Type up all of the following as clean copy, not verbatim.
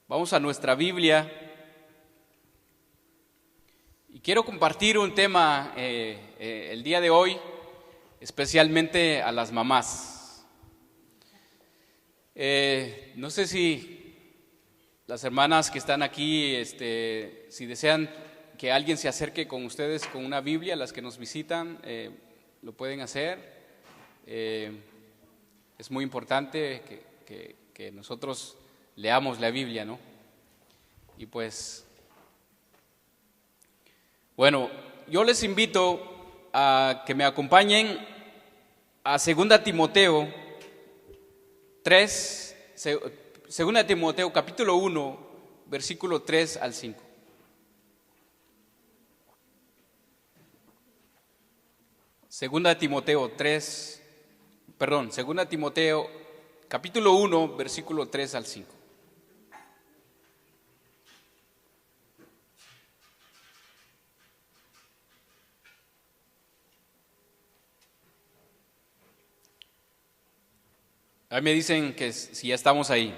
vamos a nuestra Biblia y quiero compartir un tema el día de hoy, especialmente a las mamás. No sé si las hermanas que están aquí, si desean que alguien se acerque con ustedes con una Biblia, las que nos visitan, lo pueden hacer. Es muy importante que nosotros leamos la Biblia, ¿no? Y pues, bueno, yo les invito a que me acompañen a 2 Timoteo 3, 2 Timoteo capítulo 1, versículo 3 al 5. Segunda Timoteo capítulo 1, versículo 3 al 5. Ahí me dicen que si ya estamos ahí.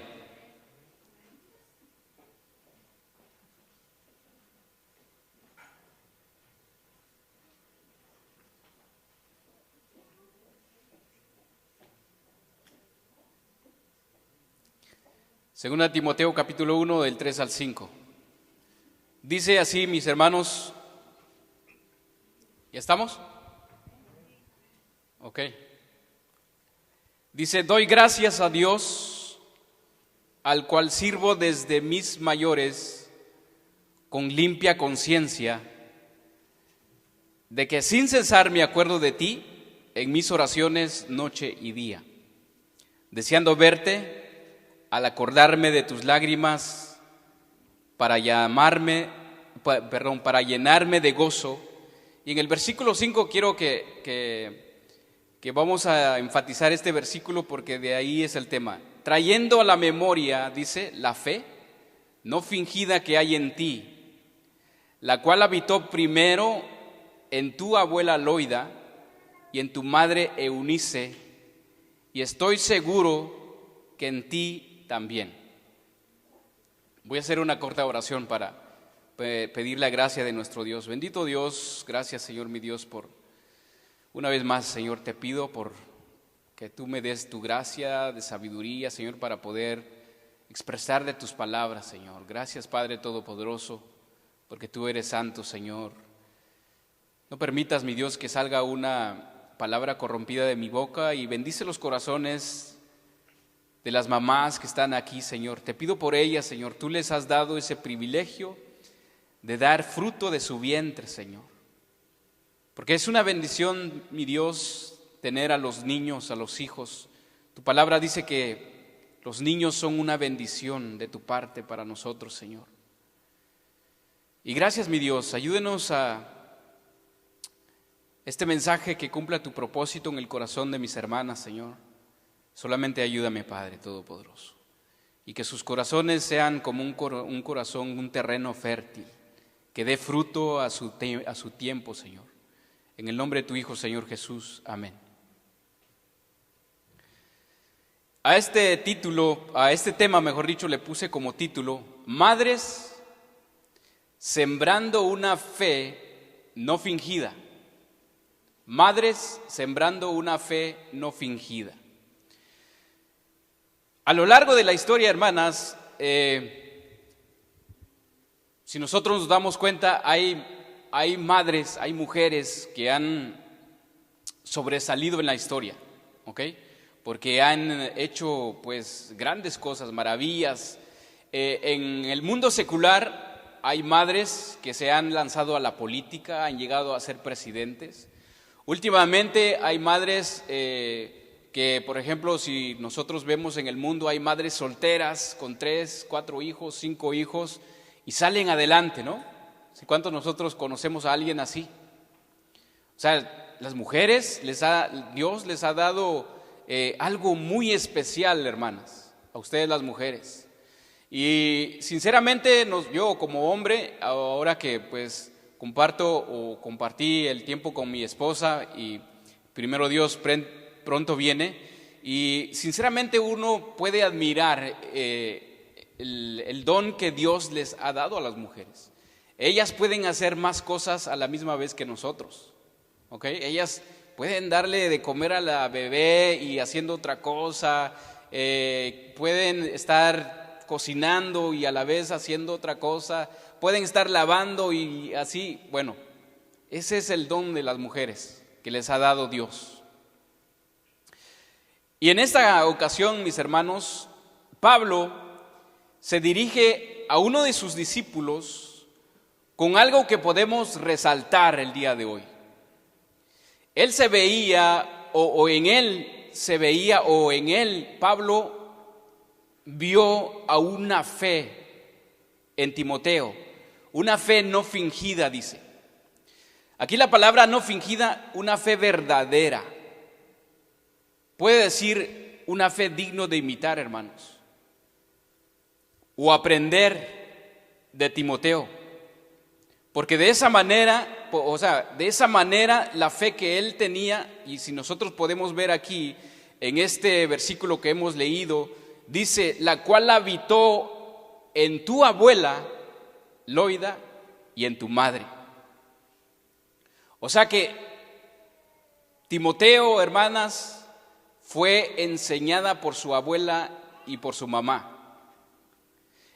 Segunda Timoteo capítulo 1 del 3 al 5. Dice así, mis hermanos. ¿Ya estamos? Ok. Dice, doy gracias a Dios, al cual sirvo desde mis mayores, con limpia conciencia, de que sin cesar me acuerdo de ti en mis oraciones noche y día, deseando verte al acordarme de tus lágrimas para llenarme de gozo. Y en el versículo 5 quiero que vamos a enfatizar este versículo porque de ahí es el tema. Trayendo a la memoria, dice, la fe no fingida que hay en ti, la cual habitó primero en tu abuela Loida y en tu madre Eunice, y estoy seguro que en ti también. Voy a hacer una corta oración para pedir la gracia de nuestro Dios. Bendito Dios, gracias Señor mi Dios por una vez más, Señor, te pido por que tú me des tu gracia de sabiduría, Señor, para poder expresar de tus palabras, Señor. Gracias, Padre Todopoderoso, porque tú eres santo, Señor. No permitas, mi Dios, que salga una palabra corrompida de mi boca y bendice los corazones de las mamás que están aquí, Señor. Te pido por ellas, Señor. Tú les has dado ese privilegio de dar fruto de su vientre, Señor. Porque es una bendición, mi Dios, tener a los niños, a los hijos. Tu palabra dice que los niños son una bendición de tu parte para nosotros, Señor. Y gracias, mi Dios, ayúdenos a este mensaje que cumpla tu propósito en el corazón de mis hermanas, Señor. Solamente ayúdame, Padre Todopoderoso. Y que sus corazones sean como un corazón, un terreno fértil, que dé fruto a su tiempo, Señor. En el nombre de tu Hijo, Señor Jesús. Amén. A este tema, mejor dicho, le puse como título, Madres sembrando una fe no fingida. Madres sembrando una fe no fingida. A lo largo de la historia, hermanas, si nosotros nos damos cuenta, hay madres, hay mujeres que han sobresalido en la historia, ¿ok? Porque han hecho pues grandes cosas, maravillas. En el mundo secular hay madres que se han lanzado a la política, han llegado a ser presidentes. Últimamente hay madres que, por ejemplo, si nosotros vemos en el mundo, hay madres solteras con 3, 4 hijos, 5 hijos y salen adelante, ¿no? ¿Cuántos nosotros conocemos a alguien así? O sea, las mujeres, Dios les ha dado algo muy especial, hermanas, a ustedes las mujeres. Y sinceramente, yo como hombre, ahora que pues compartí el tiempo con mi esposa y primero Dios pronto viene, Y sinceramente uno puede admirar el don que Dios les ha dado a las mujeres. Ellas pueden hacer más cosas a la misma vez que nosotros, ¿ok? Ellas pueden darle de comer a la bebé y haciendo otra cosa, pueden estar cocinando y a la vez haciendo otra cosa, pueden estar lavando y así. Bueno, ese es el don de las mujeres que les ha dado Dios. Y en esta ocasión, mis hermanos, Pablo se dirige a uno de sus discípulos con algo que podemos resaltar el día de hoy. Él se veía, o en él, Pablo vio a una fe en Timoteo, una fe no fingida, dice. Aquí la palabra no fingida, una fe verdadera. Puede decir una fe digno de imitar, hermanos, o aprender de Timoteo. Porque de esa manera, la fe que él tenía, y si nosotros podemos ver aquí en este versículo que hemos leído, dice, la cual habitó en tu abuela Loida y en tu madre. O sea que Timoteo, hermanas, fue enseñada por su abuela y por su mamá.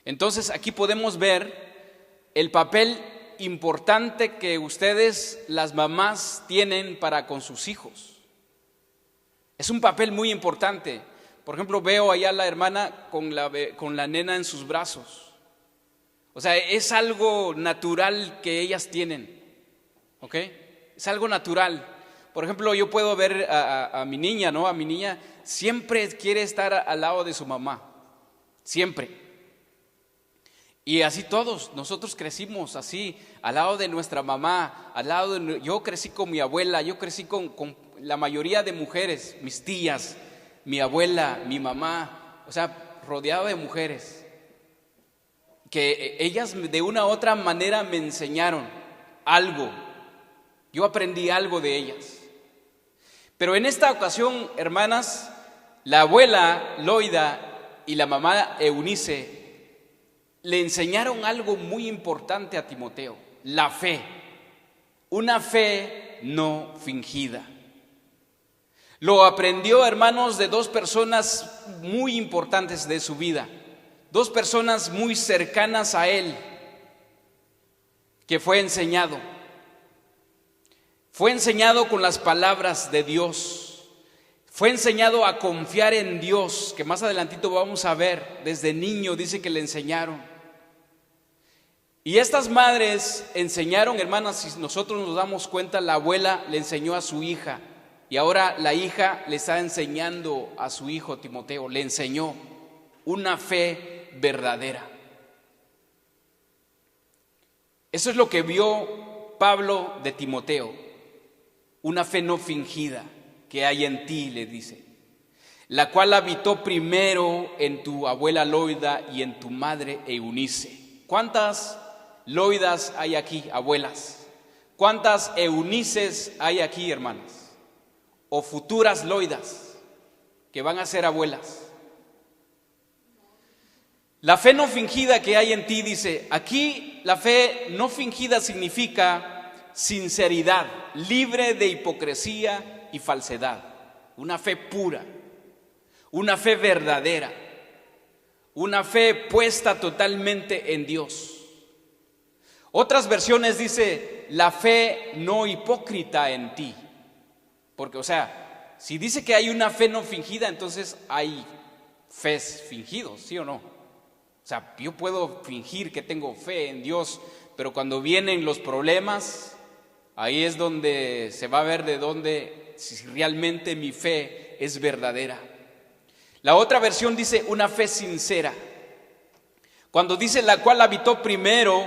Entonces aquí podemos ver el papel importante que ustedes, las mamás, tienen para con sus hijos. Es un papel muy importante. Por ejemplo, veo allá a la hermana con la nena en sus brazos. O sea, es algo natural que ellas tienen, ¿ok? Es algo natural. Por ejemplo, yo puedo ver a mi niña, ¿no? A mi niña siempre quiere estar al lado de su mamá, siempre. Y así todos, nosotros crecimos así, al lado de nuestra mamá, yo crecí con mi abuela, yo crecí con la mayoría de mujeres, mis tías, mi abuela, mi mamá, o sea, rodeado de mujeres, que ellas de una u otra manera me enseñaron algo, yo aprendí algo de ellas. Pero en esta ocasión, hermanas, la abuela Loida y la mamá Eunice le enseñaron algo muy importante a Timoteo, la fe, una fe no fingida. Lo aprendió, hermanos, de dos personas muy importantes de su vida, dos personas muy cercanas a él, que fue enseñado con las palabras de Dios, fue enseñado a confiar en Dios, que más adelantito vamos a ver, desde niño dice que le enseñaron. Y estas madres enseñaron, hermanas, si nosotros nos damos cuenta, la abuela le enseñó a su hija y ahora la hija le está enseñando a su hijo Timoteo, le enseñó una fe verdadera. Eso es lo que vio Pablo de Timoteo, una fe no fingida que hay en ti, le dice, la cual habitó primero en tu abuela Loida y en tu madre Eunice. ¿Cuántas Loidas hay aquí, abuelas? ¿Cuántas Eunices hay aquí, hermanas? O futuras Loidas que van a ser abuelas. La fe no fingida que hay en ti, dice, aquí la fe no fingida significa sinceridad, libre de hipocresía y falsedad. Una fe pura, una fe verdadera, una fe puesta totalmente en Dios. Otras versiones dice, la fe no hipócrita en ti. Porque, o sea, si dice que hay una fe no fingida, entonces hay fes fingidos, ¿sí o no? O sea, yo puedo fingir que tengo fe en Dios, pero cuando vienen los problemas, ahí es donde se va a ver si realmente mi fe es verdadera. La otra versión dice una fe sincera. Cuando dice la cual habitó primero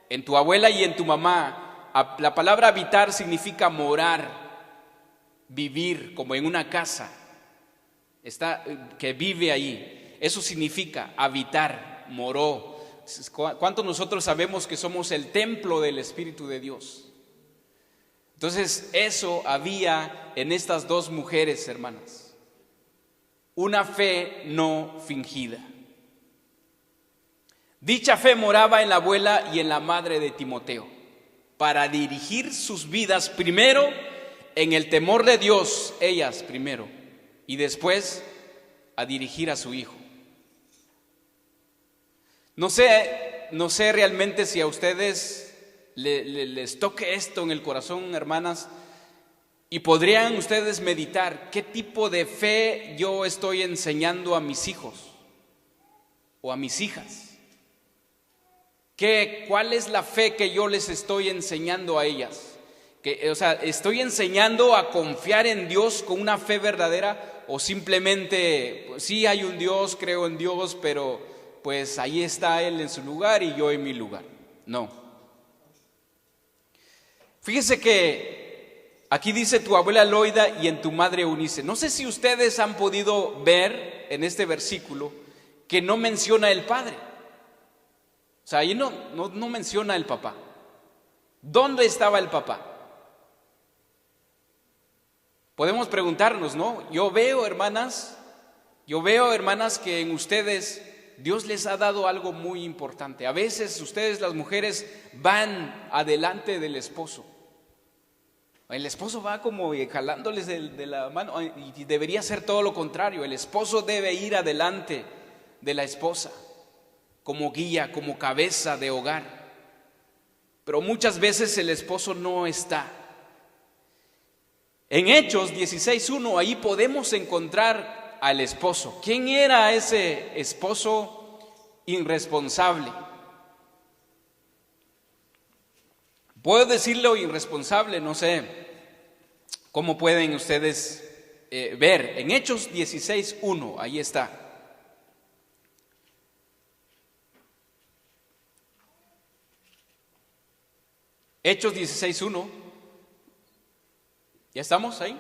en tu abuela y en tu mamá, la palabra habitar significa morar, vivir, como en una casa, que vive ahí. Eso significa habitar, moró. ¿Cuántos nosotros sabemos que somos el templo del Espíritu de Dios? Entonces eso había en estas dos mujeres, hermanas. una fe no fingida. Dicha fe moraba en la abuela y en la madre de Timoteo, para dirigir sus vidas primero en el temor de Dios, ellas primero, y después a dirigir a su hijo. No sé realmente si a ustedes les toque esto en el corazón, hermanas, y podrían ustedes meditar qué tipo de fe yo estoy enseñando a mis hijos o a mis hijas. ¿Cuál es la fe que yo les estoy enseñando a ellas? ¿Estoy enseñando a confiar en Dios con una fe verdadera o simplemente, pues, sí hay un Dios, creo en Dios, pero pues ahí está Él en su lugar y yo en mi lugar? No. Fíjese que aquí dice tu abuela Loida y en tu madre Eunice. No sé si ustedes han podido ver en este versículo que no menciona el padre. O sea, ahí no menciona el papá. ¿Dónde estaba el papá? Podemos preguntarnos, ¿no? Yo veo, hermanas, que en ustedes Dios les ha dado algo muy importante. A veces ustedes, las mujeres, van adelante del esposo. El esposo va como jalándoles de la mano, y debería ser todo lo contrario. El esposo debe ir adelante de la esposa, como guía, como cabeza de hogar. Pero muchas veces el esposo no está. En Hechos 16:1, ahí podemos encontrar al esposo. ¿Quién era ese esposo irresponsable? Puedo decirlo irresponsable, no sé cómo pueden ustedes ver. En Hechos 16:1, ahí está. Hechos 16:1. ¿Ya estamos ahí?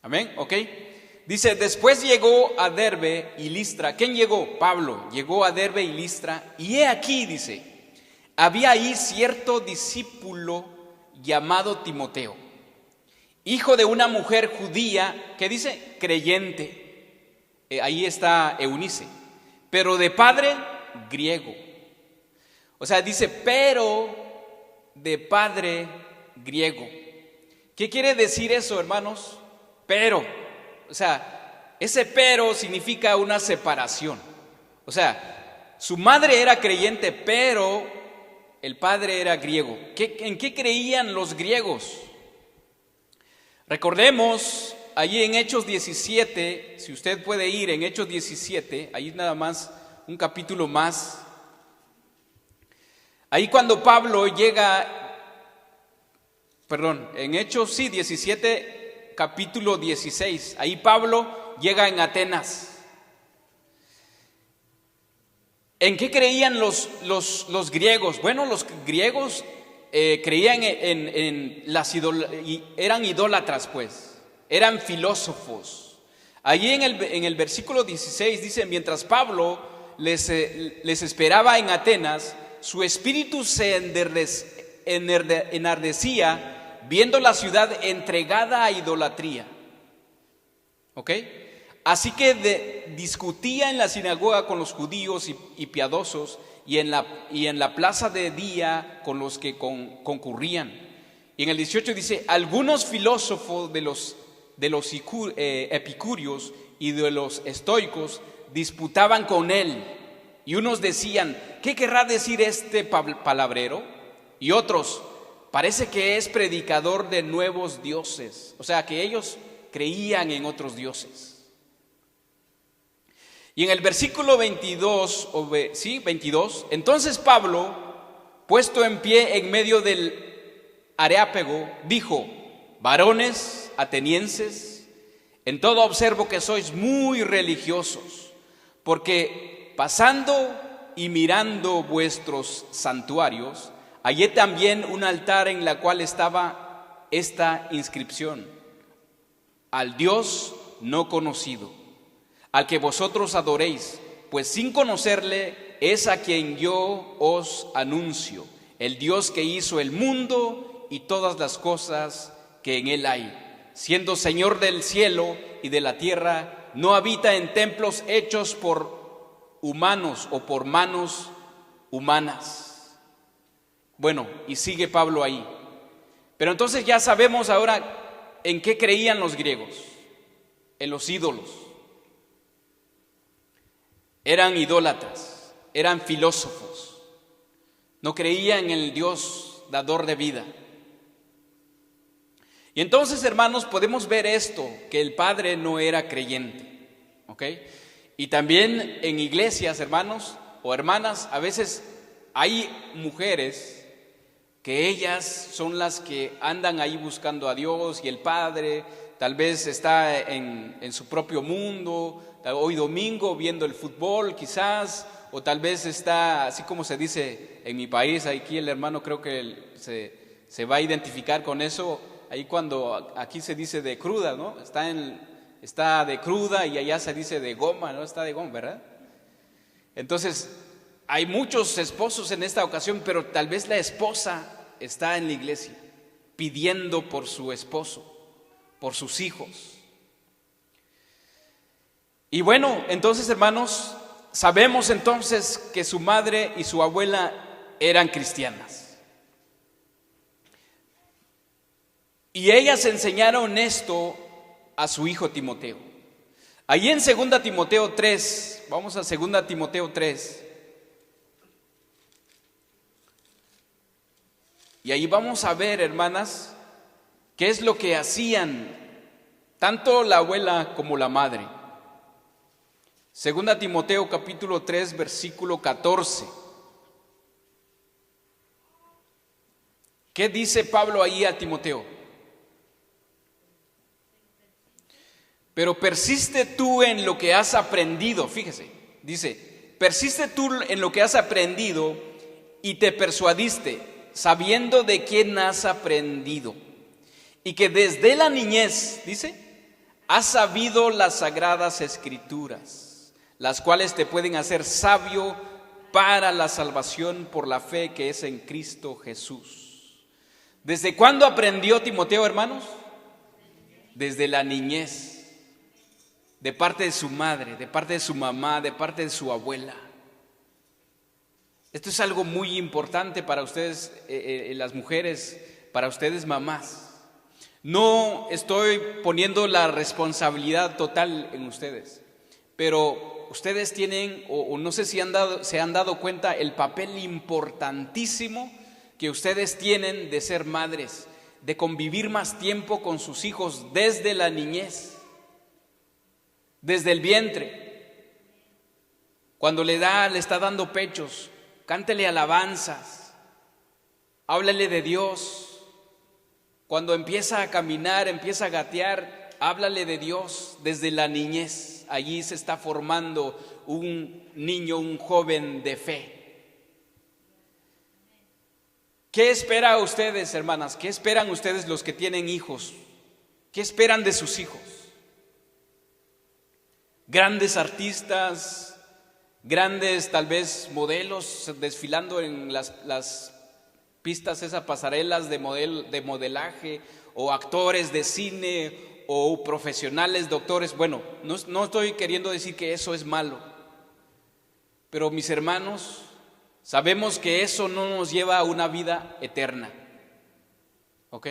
Amén, ok. Dice, después llegó a Derbe y Listra. ¿Quién llegó? Pablo. Llegó a Derbe y Listra. Y he aquí, dice, había ahí cierto discípulo llamado Timoteo, hijo de una mujer judía, que dice creyente. Ahí está Eunice, pero de padre griego. O sea, dice, pero de padre griego. ¿Qué quiere decir eso, hermanos? Pero, o sea, ese pero significa una separación. O sea, su madre era creyente, pero el padre era griego. ¿En qué creían los griegos? Recordemos, allí en Hechos 17, si usted puede ir en Hechos 17, ahí nada más un capítulo más. Ahí cuando Pablo llega, en Hechos 17, capítulo 16, ahí Pablo llega en Atenas. ¿En qué creían los griegos? Bueno, los griegos creían eran idólatras, pues, eran filósofos. Allí en el versículo 16 dice, mientras Pablo les esperaba en Atenas, su espíritu se enardecía viendo la ciudad entregada a idolatría. ¿Ok? Así que discutía en la sinagoga con los judíos y piadosos y en la plaza de día con los que concurrían. Y en el 18 dice, algunos filósofos de los epicúreos y de los estoicos disputaban con él. Y unos decían, ¿qué querrá decir este palabrero? Y otros, parece que es predicador de nuevos dioses. O sea, que ellos creían en otros dioses. Y en el versículo 22, entonces Pablo, puesto en pie en medio del Areópago, dijo, varones atenienses, en todo observo que sois muy religiosos, porque pasando y mirando vuestros santuarios, hallé también un altar en la cual estaba esta inscripción: al Dios no conocido, al que vosotros adoréis, pues sin conocerle es a quien yo os anuncio, el Dios que hizo el mundo y todas las cosas que en él hay, siendo Señor del cielo y de la tierra, no habita en templos hechos por humanos o por manos humanas. Bueno, y sigue Pablo ahí. Pero entonces ya sabemos ahora en qué creían los griegos, en los ídolos. Eran idólatras, eran filósofos, no creían en el Dios dador de vida. Y entonces, hermanos, podemos ver esto, que el padre no era creyente, ¿ok? Y también en iglesias, hermanos o hermanas, a veces hay mujeres que ellas son las que andan ahí buscando a Dios, y el padre tal vez está en su propio mundo, hoy domingo viendo el fútbol quizás, o tal vez está, así como se dice en mi país, aquí el hermano creo que se va a identificar con eso. Ahí cuando aquí se dice de cruda, ¿no? Está de cruda, y allá se dice de goma, ¿no? Está de goma, ¿verdad? Entonces, hay muchos esposos en esta ocasión, pero tal vez la esposa está en la iglesia pidiendo por su esposo, por sus hijos. Y bueno, entonces, hermanos, sabemos entonces que su madre y su abuela eran cristianas. Y ellas enseñaron esto a su hijo Timoteo. Allí en 2 Timoteo 3, vamos a 2 Timoteo 3. Y ahí vamos a ver, hermanas, qué es lo que hacían tanto la abuela como la madre. 2 Timoteo capítulo 3, versículo 14. ¿Qué dice Pablo ahí a Timoteo? Pero persiste tú en lo que has aprendido, fíjese, dice, persiste tú en lo que has aprendido y te persuadiste, sabiendo de quién has aprendido, y que desde la niñez, dice, has sabido las sagradas escrituras, las cuales te pueden hacer sabio para la salvación por la fe que es en Cristo Jesús. ¿Desde cuándo aprendió Timoteo, hermanos? Desde la niñez. De parte de su madre, de parte de su mamá, de parte de su abuela. Esto es algo muy importante para ustedes, las mujeres, para ustedes mamás. No estoy poniendo la responsabilidad total en ustedes, pero ustedes tienen, o no sé si se han dado cuenta, el papel importantísimo que ustedes tienen de ser madres, de convivir más tiempo con sus hijos desde la niñez. Desde el vientre, cuando le está dando pechos, cántele alabanzas, háblale de Dios. Cuando empieza a caminar, empieza a gatear, háblale de Dios desde la niñez. Allí se está formando un niño, un joven de fe. ¿Qué esperan ustedes, hermanas? ¿Qué esperan ustedes los que tienen hijos? ¿Qué esperan de sus hijos? Grandes artistas, grandes tal vez modelos desfilando en las pistas, esas pasarelas de modelaje, o actores de cine, o profesionales, doctores. Bueno, no estoy queriendo decir que eso es malo, pero mis hermanos, sabemos que eso no nos lleva a una vida eterna, ¿ok?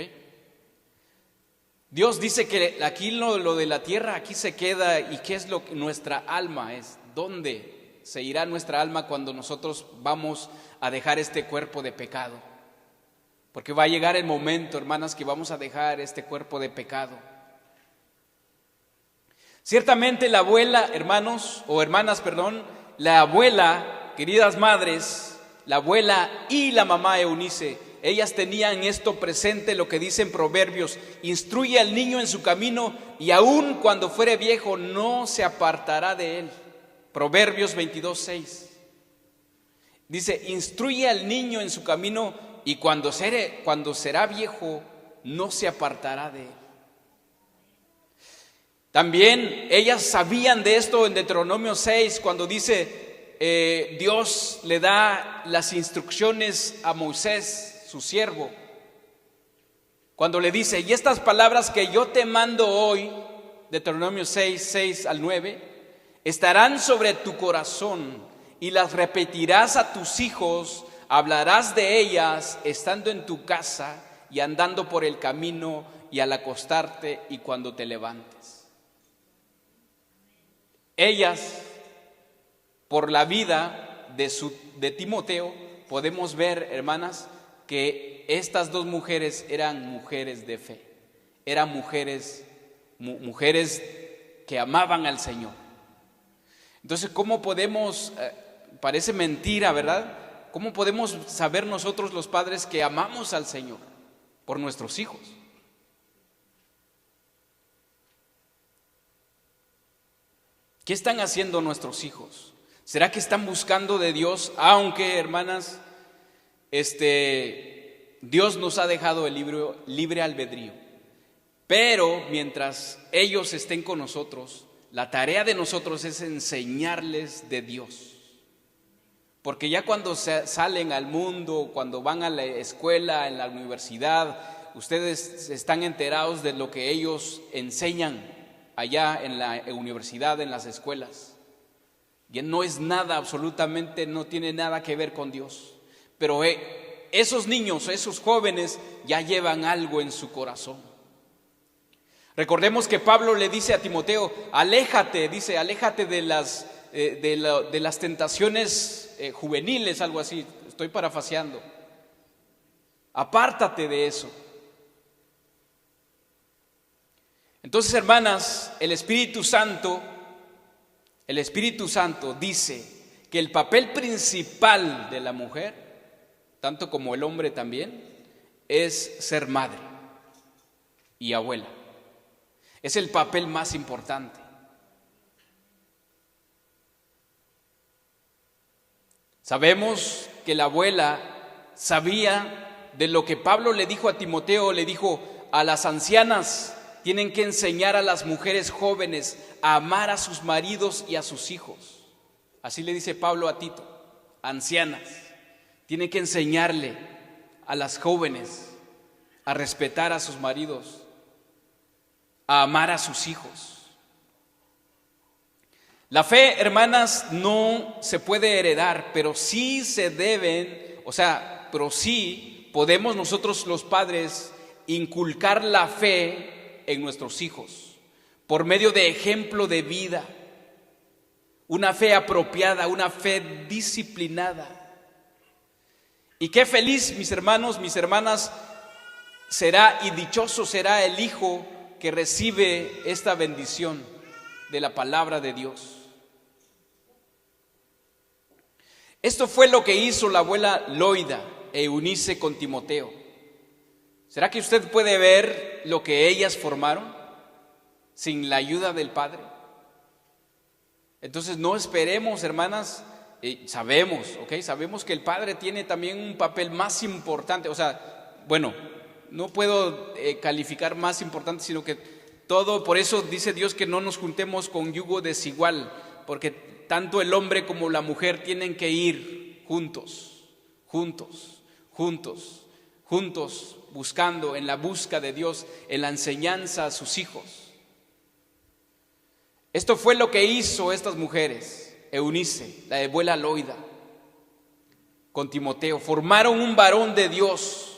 Dios dice que aquí lo de la tierra aquí se queda, y qué es lo que nuestra alma es. ¿Dónde se irá nuestra alma cuando nosotros vamos a dejar este cuerpo de pecado? Porque va a llegar el momento, hermanas, que vamos a dejar este cuerpo de pecado. Ciertamente la abuela, hermanos o hermanas, perdón, la abuela, queridas madres, la abuela y la mamá Eunice, ellas tenían esto presente, lo que dicen Proverbios: instruye al niño en su camino, y aun cuando fuere viejo no se apartará de él. Proverbios 22:6. Dice: instruye al niño en su camino, y cuando será viejo no se apartará de él. También ellas sabían de esto en Deuteronomio 6, cuando dice Dios le da las instrucciones a Moisés, su siervo, cuando le dice: y estas palabras que yo te mando hoy, Deuteronomio 6:6-9, estarán sobre tu corazón y las repetirás a tus hijos, hablarás de ellas estando en tu casa y andando por el camino y al acostarte y cuando te levantes. Ellas, por la vida de Timoteo, podemos ver, hermanas, que estas dos mujeres eran mujeres de fe, eran mujeres que amaban al Señor. Entonces, ¿cómo podemos, parece mentira, ¿verdad? ¿Cómo podemos saber nosotros los padres que amamos al Señor? Por nuestros hijos. ¿Qué están haciendo nuestros hijos? ¿Será que están buscando de Dios? Aunque, hermanas, Dios nos ha dejado el libre albedrío. Pero mientras ellos estén con nosotros, la tarea de nosotros es enseñarles de Dios. Porque ya cuando salen al mundo, cuando van a la escuela, en la universidad, ustedes están enterados de lo que ellos enseñan allá en la universidad, en las escuelas. Y no es nada, absolutamente no tiene nada que ver con Dios. Pero esos niños, esos jóvenes ya llevan algo en su corazón. Recordemos que Pablo le dice a Timoteo, aléjate de las tentaciones juveniles, algo así, estoy parafaseando. Apártate de eso. Entonces, hermanas, el Espíritu Santo dice que el papel principal de la mujer, tanto como el hombre también, es ser madre y abuela. Es el papel más importante. Sabemos que la abuela sabía de lo que Pablo le dijo a Timoteo, le dijo a las ancianas, tienen que enseñar a las mujeres jóvenes a amar a sus maridos y a sus hijos. Así le dice Pablo a Tito, ancianas, tienen que enseñarle a las jóvenes a respetar a sus maridos, a amar a sus hijos. La fe, hermanas, no se puede heredar, pero sí se deben, pero sí podemos nosotros los padres inculcar la fe en nuestros hijos por medio de ejemplo de vida, una fe apropiada, una fe disciplinada. Y qué feliz, mis hermanos, mis hermanas, será y dichoso será el hijo que recibe esta bendición de la palabra de Dios. Esto fue lo que hizo la abuela Loida e Eunice con Timoteo. ¿Será que usted puede ver lo que ellas formaron sin la ayuda del Padre? Entonces no esperemos, hermanas, sabemos que el Padre tiene también un papel más importante, no puedo calificar más importante, sino que todo, por eso dice Dios que no nos juntemos con yugo desigual, porque tanto el hombre como la mujer tienen que ir juntos, buscando en la búsqueda de Dios, en la enseñanza a sus hijos. Esto fue lo que hizo estas mujeres, Eunice, la abuela Loida, con Timoteo, formaron un varón de Dios.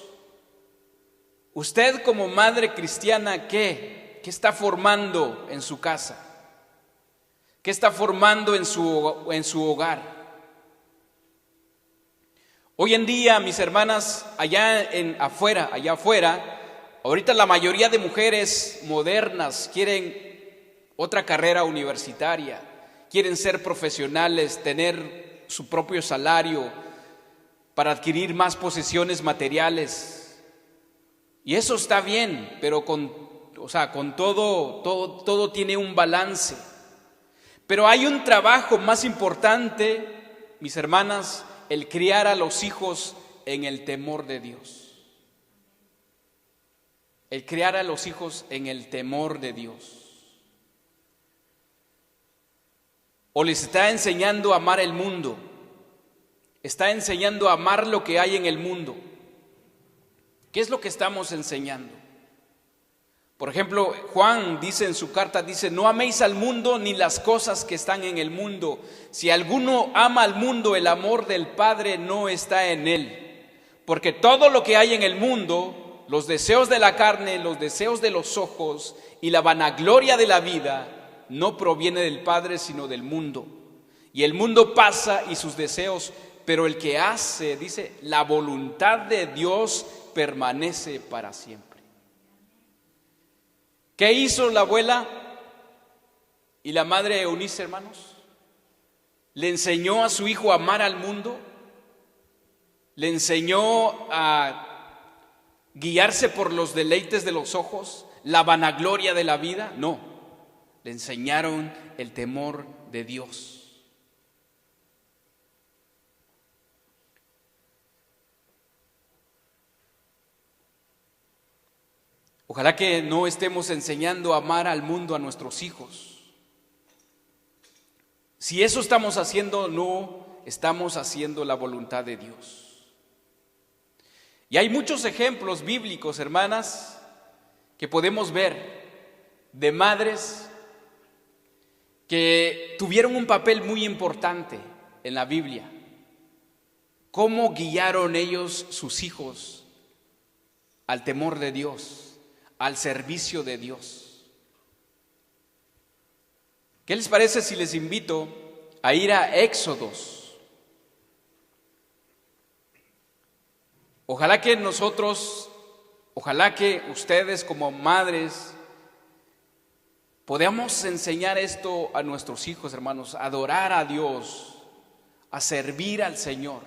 Usted como madre cristiana, ¿qué está formando en su casa? ¿Qué está formando en su hogar? Hoy en día, mis hermanas, allá afuera, ahorita la mayoría de mujeres modernas quieren otra carrera universitaria, quieren ser profesionales, tener su propio salario para adquirir más posesiones materiales. Y eso está bien, pero con todo tiene un balance. Pero hay un trabajo más importante, mis hermanas, el criar a los hijos en el temor de Dios. El criar a los hijos en el temor de Dios. O les está enseñando a amar el mundo, está enseñando a amar lo que hay en el mundo. ¿Qué es lo que estamos enseñando? Por ejemplo, Juan dice en su carta, dice, no améis al mundo ni las cosas que están en el mundo. Si alguno ama al mundo, el amor del Padre no está en él. Porque todo lo que hay en el mundo, los deseos de la carne, los deseos de los ojos y la vanagloria de la vida, no proviene del Padre, sino del mundo. Y el mundo pasa y sus deseos, pero el que hace, dice, la voluntad de Dios permanece para siempre. ¿Qué hizo la abuela y la madre Eunice, hermanos? Le enseñó a su hijo a amar al mundo, le enseñó a guiarse por los deleites de los ojos, la vanagloria de la vida. No, le enseñaron el temor de Dios. Ojalá que no estemos enseñando a amar al mundo a nuestros hijos. Si eso estamos haciendo, no estamos haciendo la voluntad de Dios. Y hay muchos ejemplos bíblicos, hermanas, que podemos ver de madres que tuvieron un papel muy importante en la Biblia. Cómo guiaron ellos sus hijos al temor de Dios, al servicio de Dios. ¿Qué les parece si les invito a ir a Éxodos? Ojalá que nosotros, ojalá que ustedes como madres podamos enseñar esto a nuestros hijos, hermanos, a adorar a Dios, a servir al Señor.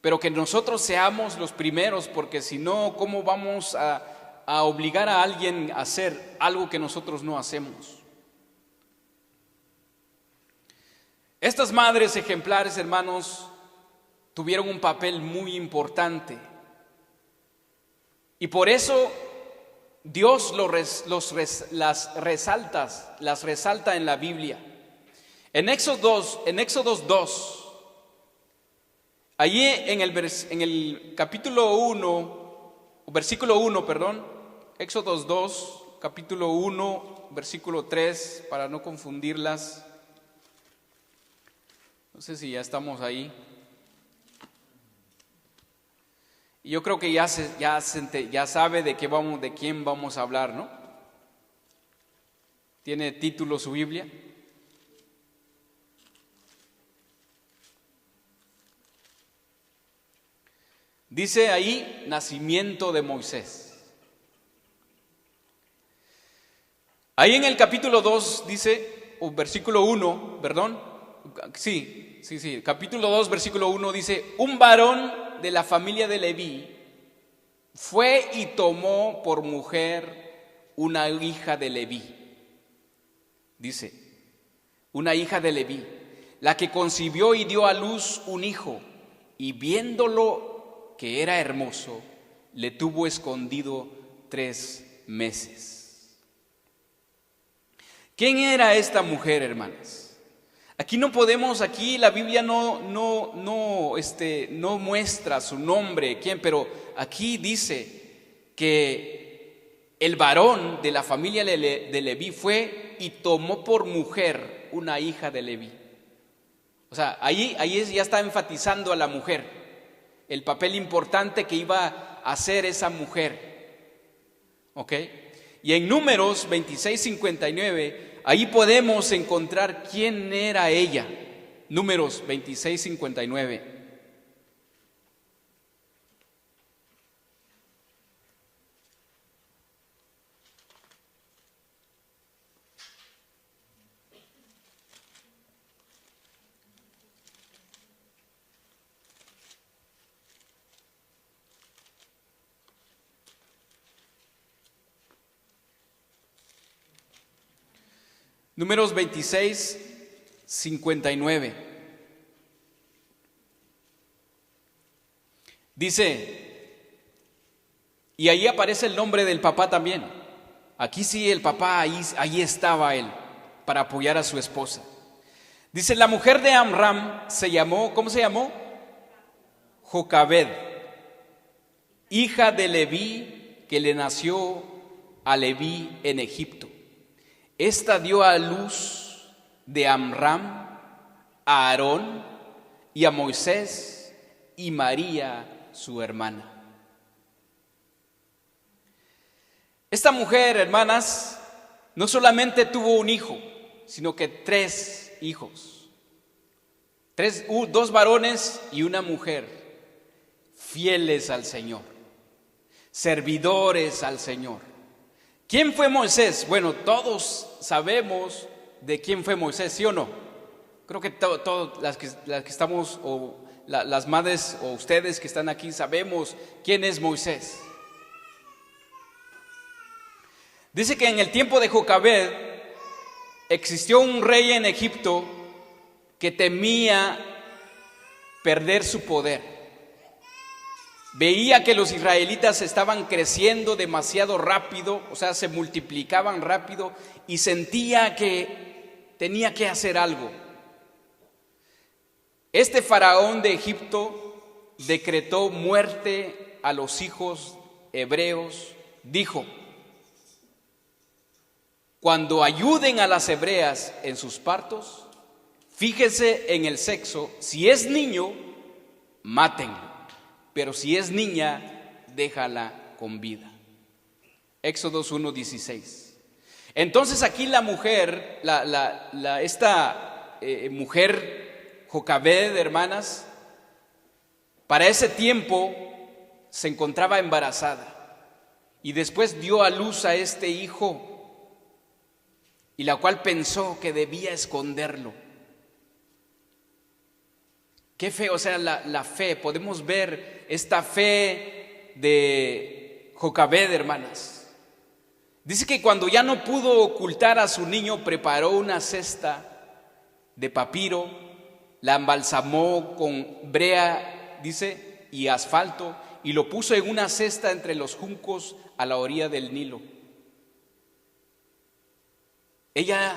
Pero que nosotros seamos los primeros, porque si no, ¿cómo vamos a obligar a alguien a hacer algo que nosotros no hacemos? Estas madres ejemplares, hermanos, tuvieron un papel muy importante. Y por eso Dios las resalta en la Biblia. En Éxodos 2, allí en el capítulo 1, versículo 1, Éxodos 2, capítulo 1, versículo 3, para no confundirlas. No sé si ya estamos ahí. Y yo creo que ya sabe de quién vamos a hablar, ¿no? ¿Tiene título su Biblia? Dice ahí, nacimiento de Moisés. Ahí en el capítulo 2 dice, o versículo 1, capítulo 2, versículo 1 dice, un varón de la familia de Leví fue y tomó por mujer una hija de Leví. Dice, una hija de Leví, la que concibió y dio a luz un hijo, y viéndolo que era hermoso, le tuvo escondido 3 meses. ¿Quién era esta mujer, hermanas? Aquí la Biblia no muestra su nombre, quién, pero aquí dice que el varón de la familia de Leví fue y tomó por mujer una hija de Leví. O sea, ahí ya está enfatizando a la mujer, el papel importante que iba a hacer esa mujer. ¿Ok? Y en Números 26:59, ahí podemos encontrar quién era ella. Números 26:59. Números 26:59. Dice, y ahí aparece el nombre del papá también. Aquí sí, el papá, ahí estaba él, para apoyar a su esposa. Dice, la mujer de Amram se llamó, ¿cómo se llamó? Jocabed, hija de Leví, que le nació a Leví en Egipto. Esta dio a luz de Amram a Aarón y a Moisés y María su hermana. Esta mujer, hermanas, no solamente tuvo un hijo, sino que 3 hijos. 2 varones y una mujer, fieles al Señor, servidores al Señor. ¿Quién fue Moisés? Bueno, todos sabemos de quién fue Moisés, ¿sí o no? Creo que todas las que estamos, o las madres o ustedes que están aquí, sabemos quién es Moisés. Dice que en el tiempo de Jocabed existió un rey en Egipto que temía perder su poder. Veía que los israelitas estaban creciendo demasiado rápido, o sea, se multiplicaban rápido, y sentía que tenía que hacer algo. Este faraón de Egipto decretó muerte a los hijos hebreos. Dijo: cuando ayuden a las hebreas en sus partos, fíjense en el sexo. Si es niño, mátenlo, pero si es niña, déjala con vida. Éxodo 1:16. Entonces aquí la mujer, esta mujer Jocabed, hermanas, para ese tiempo se encontraba embarazada y después dio a luz a este hijo, y la cual pensó que debía esconderlo. Qué fe, o sea, la fe, podemos ver esta fe de Jocabed, hermanas. Dice que cuando ya no pudo ocultar a su niño, preparó una cesta de papiro, la embalsamó con brea, dice, y asfalto, y lo puso en una cesta entre los juncos a la orilla del Nilo. Ella,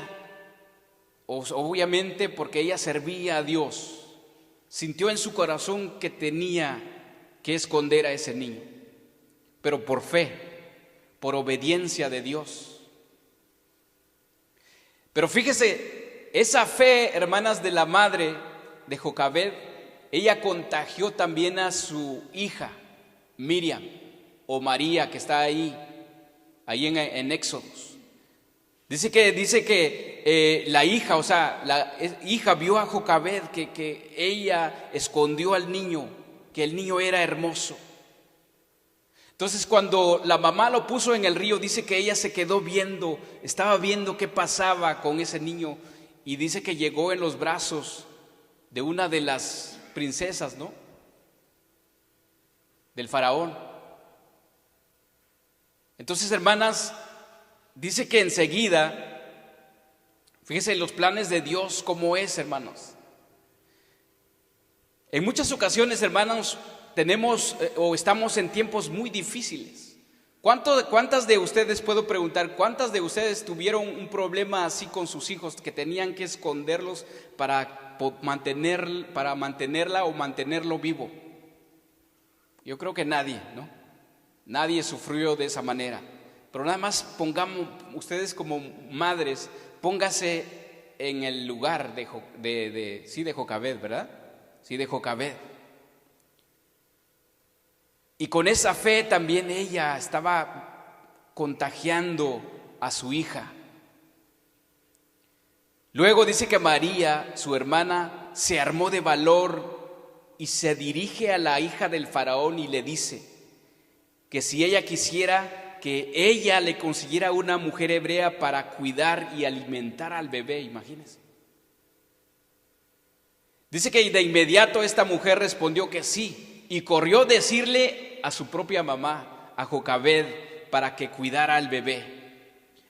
obviamente porque ella servía a Dios, sintió en su corazón que tenía que esconder a ese niño, pero por fe, por obediencia de Dios. Pero fíjese, esa fe, hermanas, de la madre de Jocabed, ella contagió también a su hija Miriam o María, que está ahí en Éxodos. Dice que la hija, o sea, la hija vio a Jocabed que ella escondió al niño, que el niño era hermoso. Entonces cuando la mamá lo puso en el río, dice que ella se quedó viendo, estaba viendo qué pasaba con ese niño, y dice que llegó en los brazos de una de las princesas, ¿no?, del faraón. Entonces, hermanas, dice que enseguida, fíjense los planes de Dios cómo es, hermanos. En muchas ocasiones, hermanos, tenemos o estamos en tiempos muy difíciles. ¿Cuántas de ustedes, puedo preguntar, cuántas de ustedes tuvieron un problema así con sus hijos que tenían que esconderlos para mantenerla o mantenerlo vivo? Yo creo que nadie, ¿no? Nadie sufrió de esa manera. Pero nada más pongamos, ustedes como madres, póngase en el lugar de Jocabed, ¿verdad? Sí, de Jocabed. Y con esa fe también ella estaba contagiando a su hija. Luego dice que María, su hermana, se armó de valor y se dirige a la hija del faraón y le dice que si ella quisiera, que ella le consiguiera una mujer hebrea para cuidar y alimentar al bebé, imagínense. Dice que de inmediato esta mujer respondió que sí, y corrió a decirle a su propia mamá, a Jocabed, para que cuidara al bebé.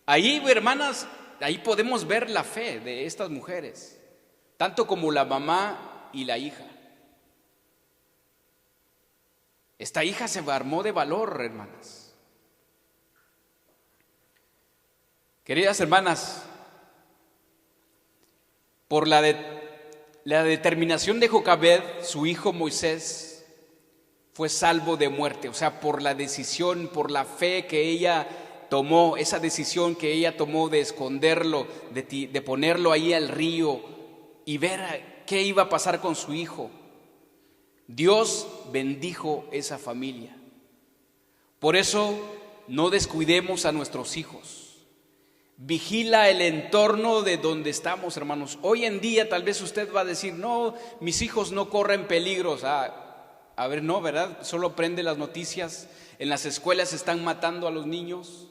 Ahí, hermanas, ahí podemos ver la fe de estas mujeres, tanto como la mamá y la hija. Esta hija se armó de valor, hermanas. Queridas hermanas, por la determinación de Jocabed, su hijo Moisés fue salvo de muerte, o sea, por la decisión, por la fe que ella tomó, esa decisión que ella tomó de esconderlo, de ponerlo ahí al río y ver qué iba a pasar con su hijo, Dios bendijo esa familia. Por eso no descuidemos a nuestros hijos. Vigila el entorno de donde estamos, hermanos. Hoy en día tal vez usted va a decir, no, mis hijos no corren peligros. A ver, no, ¿verdad? Solo prende las noticias. En las escuelas están matando a los niños.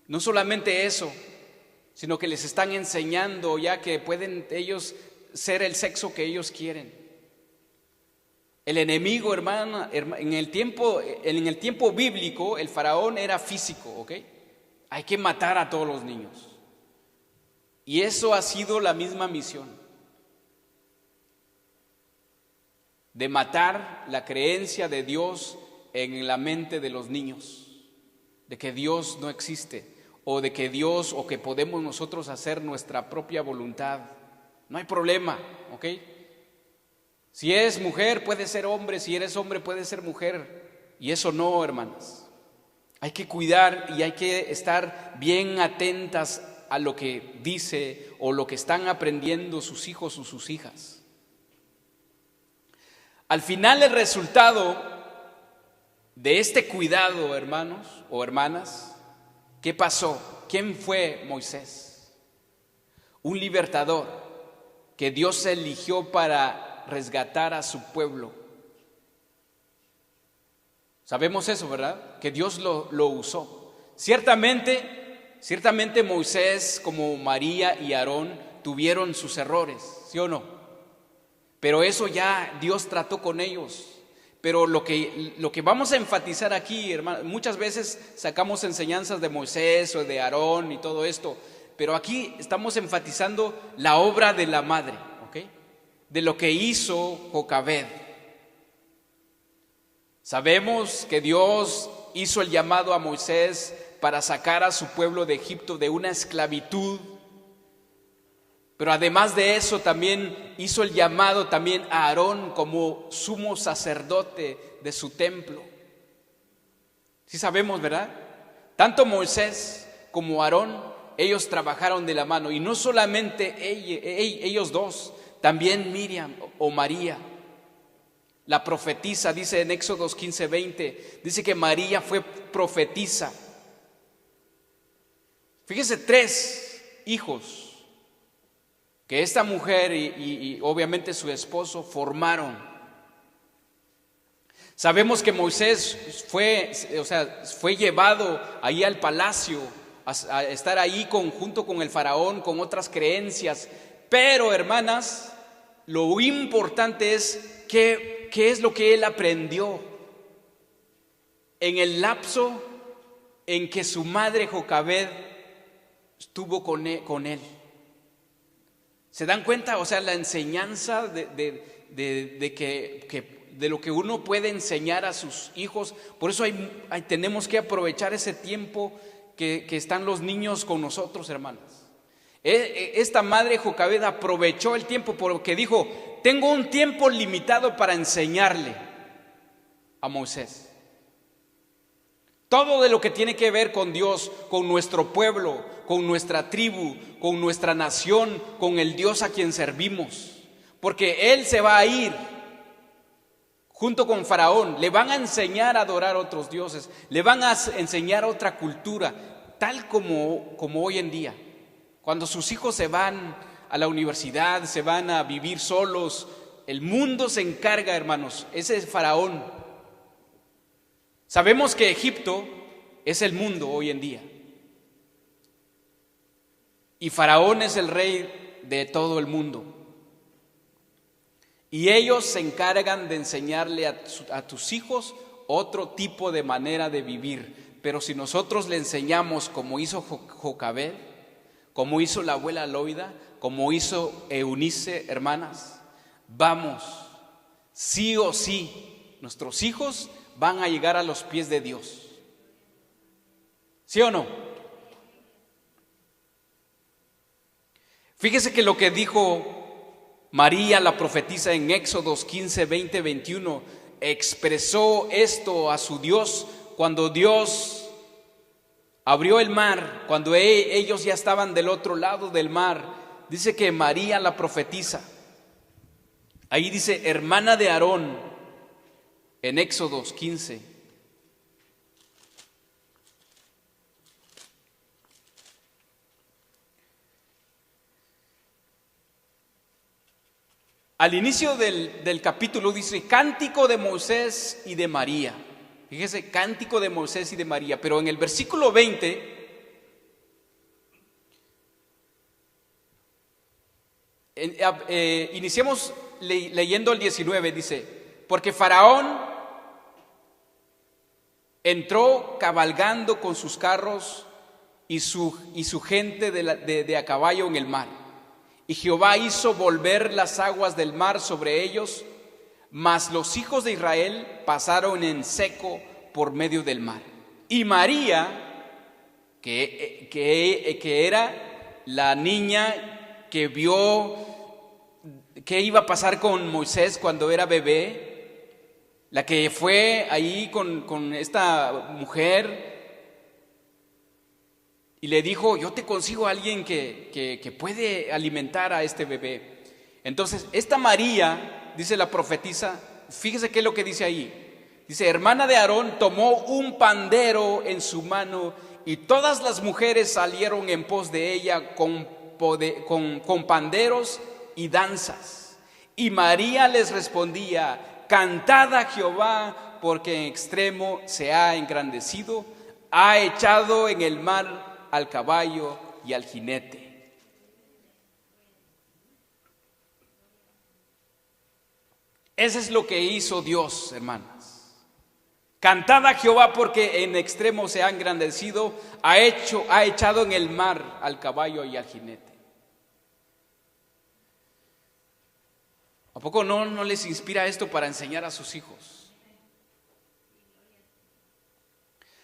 No solamente eso, sino que les están enseñando ya que pueden ellos ser el sexo que ellos quieren. El enemigo, hermana, en el tiempo bíblico, el faraón era físico, ¿ok? Hay que matar a todos los niños. Y eso ha sido la misma misión, de matar la creencia de Dios en la mente de los niños, de que Dios no existe, o de que Dios, o que podemos nosotros hacer nuestra propia voluntad. No hay problema, ¿ok? Si es mujer, puede ser hombre, si eres hombre, puede ser mujer. Y eso no, hermanas. Hay que cuidar y hay que estar bien atentas a lo que dice o lo que están aprendiendo sus hijos o sus hijas. Al final, el resultado de este cuidado, hermanos o hermanas, ¿qué pasó? ¿Quién fue Moisés? Un libertador que Dios eligió para resgatar a su pueblo. Sabemos eso, ¿verdad? Que Dios lo usó. Ciertamente Moisés, como María y Aarón, tuvieron sus errores, ¿sí o no? Pero eso ya Dios trató con ellos. Pero lo que vamos a enfatizar aquí, hermano, muchas veces sacamos enseñanzas de Moisés o de Aarón y todo esto, pero aquí estamos enfatizando la obra de la madre, ¿ok? De lo que hizo Jocabed. Sabemos que Dios hizo el llamado a Moisés para sacar a su pueblo de Egipto de una esclavitud, pero además de eso también hizo el llamado también a Aarón como sumo sacerdote de su templo. Sí sabemos, ¿verdad? Tanto Moisés como Aarón, ellos trabajaron de la mano, y no solamente ellos dos, también Miriam o María, la profetisa. Dice en Éxodo 15:20, dice que María fue profetisa. Fíjese, 3 hijos que esta mujer y obviamente su esposo formaron. Sabemos que Moisés fue llevado ahí al palacio a estar ahí junto con el faraón, con otras creencias. Pero, hermanas, lo importante es qué es lo que él aprendió en el lapso en que su madre Jocabed estuvo con él. ¿Se dan cuenta? O sea, la enseñanza de lo que uno puede enseñar a sus hijos. Por eso tenemos que aprovechar ese tiempo que están los niños con nosotros, hermanas. Esta madre Jocabed aprovechó el tiempo porque dijo: tengo un tiempo limitado para enseñarle a Moisés todo de lo que tiene que ver con Dios, con nuestro pueblo, con nuestra tribu, con nuestra nación, con el Dios a quien servimos. Porque Él se va a ir junto con Faraón. Le van a enseñar a adorar a otros dioses, le van a enseñar otra cultura, tal como hoy en día. Cuando sus hijos se van a la universidad, se van a vivir solos, el mundo se encarga, hermanos. Ese es Faraón. Sabemos que Egipto es el mundo hoy en día. Y Faraón es el rey de todo el mundo. Y ellos se encargan de enseñarle a tus hijos otro tipo de manera de vivir. Pero si nosotros le enseñamos como hizo Jocabed, como hizo la abuela Loida, como hizo Eunice, hermanas, vamos, sí o sí, nuestros hijos van a llegar a los pies de Dios. ¿Sí o no? Fíjese que lo que dijo María, la profetisa, en Éxodos 15, 20, 21, expresó esto a su Dios cuando Dios abrió el mar, cuando ellos ya estaban del otro lado del mar, dice que María la profetisa, ahí dice hermana de Aarón, en Éxodos 15. Al inicio del capítulo dice cántico de Moisés y de María. Fíjese, cántico de Moisés y de María. Pero en el versículo 20, iniciamos leyendo el 19, dice, porque Faraón entró cabalgando con sus carros y su gente de a caballo en el mar. Y Jehová hizo volver las aguas del mar sobre ellos, mas los hijos de Israel pasaron en seco por medio del mar. Y María, que era la niña que vio qué iba a pasar con Moisés cuando era bebé, la que fue ahí con esta mujer y le dijo, yo te consigo a alguien que puede alimentar a este bebé. Entonces, esta María, dice la profetisa, fíjese qué es lo que dice ahí. Dice, hermana de Aarón, tomó un pandero en su mano y todas las mujeres salieron en pos de ella con panderos y danzas. Y María les respondía, cantad a Jehová, porque en extremo se ha engrandecido, ha echado en el mar al caballo y al jinete. Eso es lo que hizo Dios, hermanas. Cantad a Jehová porque en extremo se ha engrandecido, ha echado en el mar al caballo y al jinete. ¿A poco no les inspira esto para enseñar a sus hijos?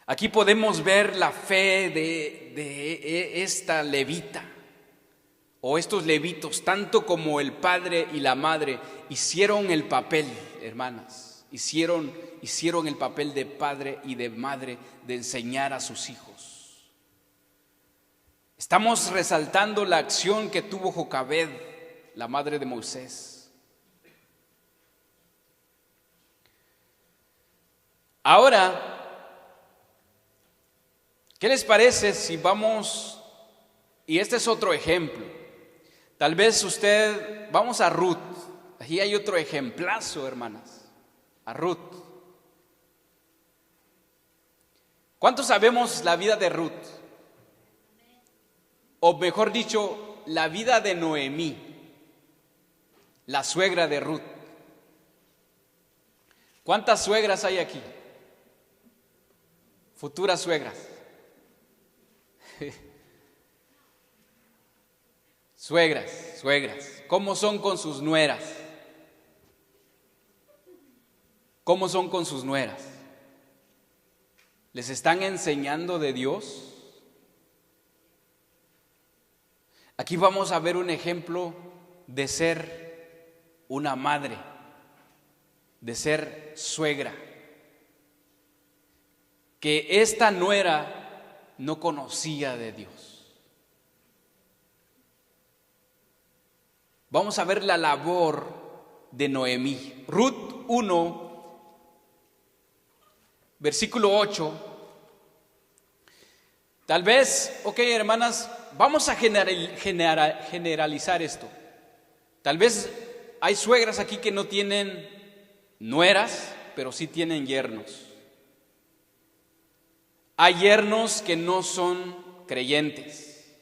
Aquí podemos ver la fe de esta levita o estos levitos, tanto como el padre y la madre hicieron el papel, hermanas, hicieron el papel de padre y de madre de enseñar a sus hijos. Estamos resaltando la acción que tuvo Jocabed, la madre de Moisés. Ahora, ¿qué les parece si vamos, y este es otro ejemplo, tal vez vamos a Ruth, aquí hay otro ejemplazo, hermanas, a Ruth. ¿Cuántos sabemos la vida de Ruth? O mejor dicho, la vida de Noemí, la suegra de Ruth. ¿Cuántas suegras hay aquí? Futuras suegras. Suegras, ¿cómo son con sus nueras? ¿Cómo son con sus nueras? ¿Les están enseñando de Dios? Aquí vamos a ver un ejemplo de ser una madre, de ser suegra, que esta nuera no conocía de Dios. Vamos a ver la labor de Noemí. Ruth 1, versículo 8. Tal vez, hermanas, vamos a generalizar esto. Tal vez hay suegras aquí que no tienen nueras, pero sí tienen yernos. Hay yernos que no son creyentes,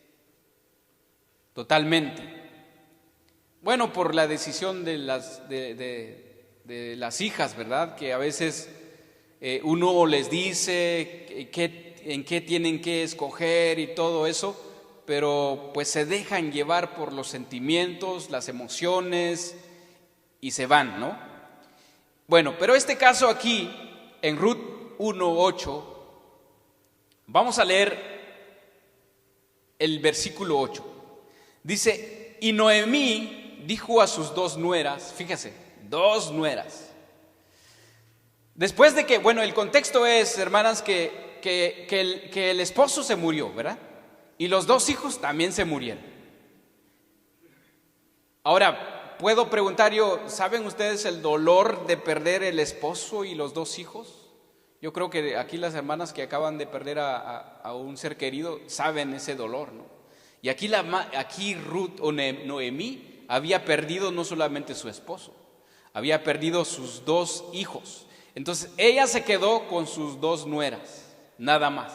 totalmente. Bueno, por la decisión de las hijas, ¿verdad? Que a veces uno les dice en qué tienen que escoger y todo eso, pero pues se dejan llevar por los sentimientos, las emociones y se van, ¿no? Bueno, pero este caso aquí, en Ruth 1:8, vamos a leer el versículo 8. Dice, y Noemí dijo a sus dos nueras, fíjese, dos nueras. Después de que, el contexto es, hermanas, que que el esposo se murió, ¿verdad? Y los 2 hijos también se murieron. Ahora, puedo preguntar yo, ¿saben ustedes el dolor de perder el esposo y los 2 hijos? Yo creo que aquí las hermanas que acaban de perder a un ser querido saben ese dolor, ¿no? Y aquí Ruth o Noemí había perdido no solamente su esposo, había perdido sus 2 hijos. Entonces ella se quedó con sus 2 nueras, nada más.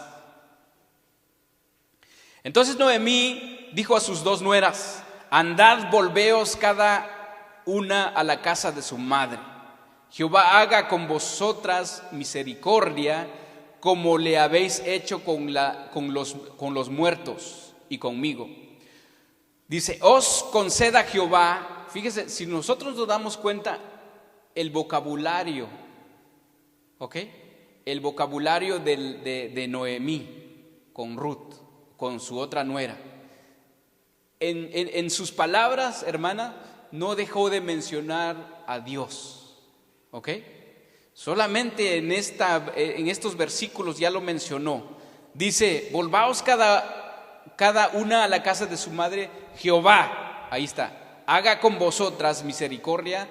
Entonces Noemí dijo a sus 2 nueras: andad, volveos cada una a la casa de su madre. Jehová haga con vosotras misericordia, como le habéis hecho con los muertos y conmigo. Dice, os conceda Jehová. Fíjese, si nosotros nos damos cuenta, el vocabulario, ¿ok? El vocabulario de Noemí con Ruth, con su otra nuera. En sus palabras, hermana, no dejó de mencionar a Dios. ¿Ok? Solamente en estos versículos ya lo mencionó. Dice, volvaos cada una a la casa de su madre. Jehová, ahí está, haga con vosotras misericordia,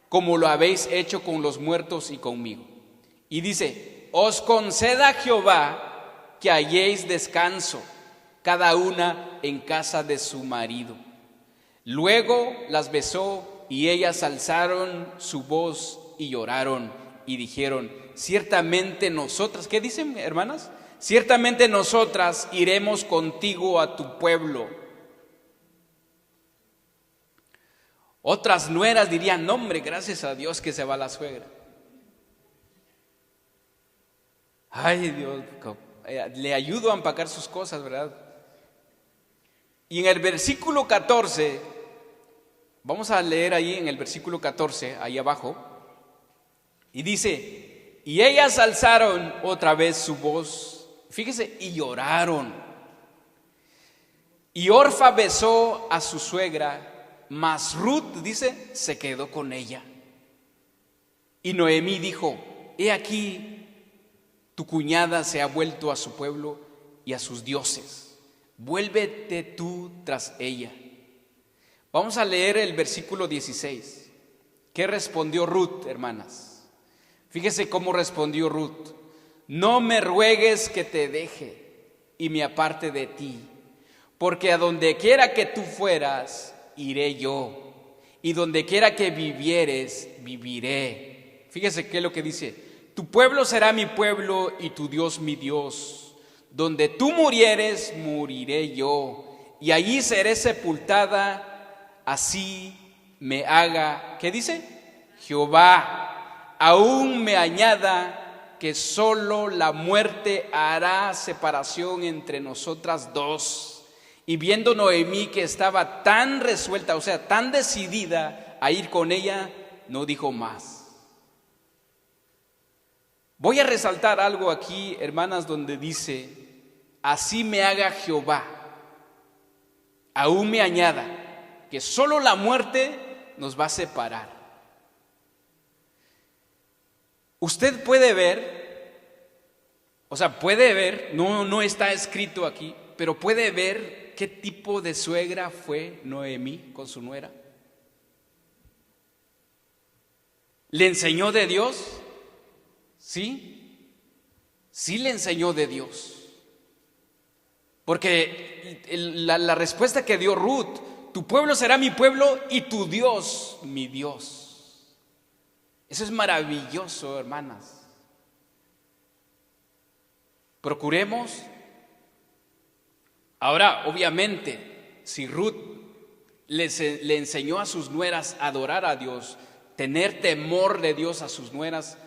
como lo habéis hecho con los muertos y conmigo. Y dice, os conceda Jehová que halléis descanso, cada una en casa de su marido. Luego las besó, y ellas alzaron su voz y lloraron y dijeron, ciertamente nosotras, ¿qué dicen, hermanas? Ciertamente nosotras iremos contigo a tu pueblo. Otras nueras dirían, no, hombre, gracias a Dios que se va la suegra. Ay, Dios, le ayudo a empacar sus cosas, ¿verdad? Y en el versículo 14, vamos a leer ahí en el versículo 14, ahí abajo, y dice, y ellas alzaron otra vez su voz, fíjese, y lloraron. Y Orfa besó a su suegra, mas Ruth, dice, se quedó con ella. Y Noemí dijo, he aquí, tu cuñada se ha vuelto a su pueblo y a sus dioses, vuélvete tú tras ella. Vamos a leer el versículo 16. ¿Qué respondió Ruth, hermanas? Fíjese cómo respondió Ruth. No me ruegues que te deje y me aparte de ti, porque a donde quiera que tú fueras, iré yo, y donde quiera que vivieres, viviré. Fíjese qué es lo que dice. Tu pueblo será mi pueblo y tu Dios mi Dios. Donde tú murieres, moriré yo, y allí seré sepultada. Así me haga, ¿qué dice? Jehová, aún me añada que solo la muerte hará separación entre nosotras 2. Y viendo Noemí que estaba tan resuelta, o sea, tan decidida a ir con ella, no dijo más. Voy a resaltar algo aquí, hermanas, donde dice, así me haga Jehová, aún me añada, que solo la muerte nos va a separar. Usted puede ver, o sea, puede ver, no está escrito aquí, pero puede ver qué tipo de suegra fue Noemí con su nuera. ¿Le enseñó de Dios? Sí, sí le enseñó de Dios. Porque la respuesta que dio Ruth, tu pueblo será mi pueblo y tu Dios mi Dios. Eso es maravilloso, hermanas. Procuremos. Ahora, obviamente, si Ruth le enseñó a sus nueras a adorar a Dios, tener temor de Dios a sus nueras,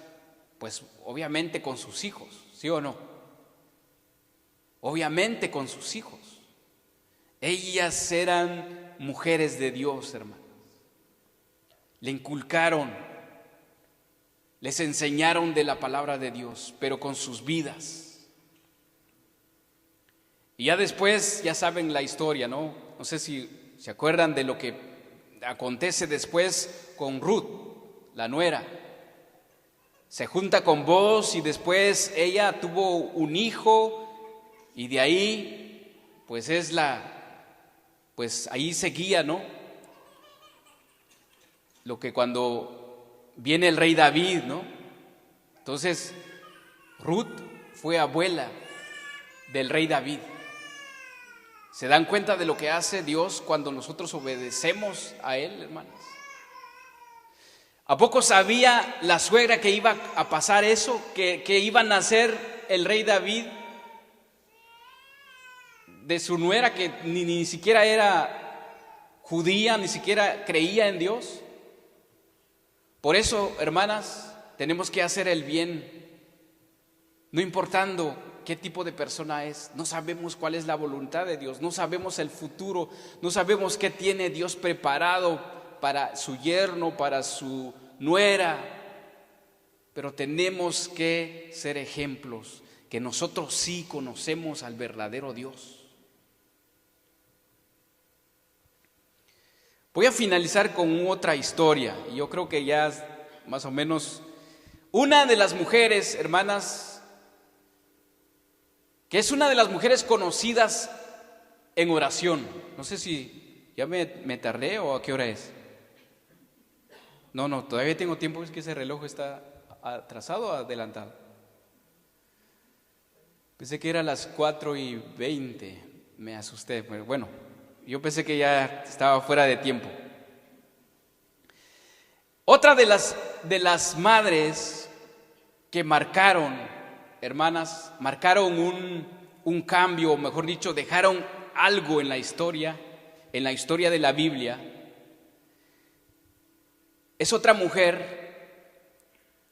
pues obviamente con sus hijos, ¿sí o no? Obviamente con sus hijos. Ellas eran mujeres de Dios, hermanos. Le inculcaron, les enseñaron de la palabra de Dios, pero con sus vidas. Y ya después, ya saben la historia, ¿no? No sé si se acuerdan de lo que acontece después con Ruth, la nuera. se junta con Booz y después ella tuvo un hijo y de ahí pues pues ahí seguía, ¿no? Lo que cuando viene el rey David, ¿no? Entonces Ruth fue abuela del rey David. ¿Se dan cuenta de lo que hace Dios cuando nosotros obedecemos a Él, hermanos? ¿A poco sabía la suegra que iba a pasar eso? Que iba a nacer el rey David de su nuera que ni siquiera era judía, ni siquiera creía en Dios. Por eso, hermanas, tenemos que hacer el bien, no importando qué tipo de persona es. No sabemos cuál es la voluntad de Dios, no sabemos el futuro, no sabemos qué tiene Dios preparado para su yerno, para su nuera, pero tenemos que ser ejemplos, que nosotros sí conocemos al verdadero Dios. Voy a finalizar con otra historia, y yo creo que ya más o menos una de las mujeres, hermanas, que es una de las mujeres conocidas en oración. No sé si ya me tardé o a qué hora es. No, todavía tengo tiempo, es que ese reloj está atrasado o adelantado. Pensé que era las 4:20, me asusté, pero bueno, yo pensé que ya estaba fuera de tiempo. Otra de las madres que marcaron, hermanas, marcaron un cambio, o mejor dicho, dejaron algo en la historia de la Biblia. Es otra mujer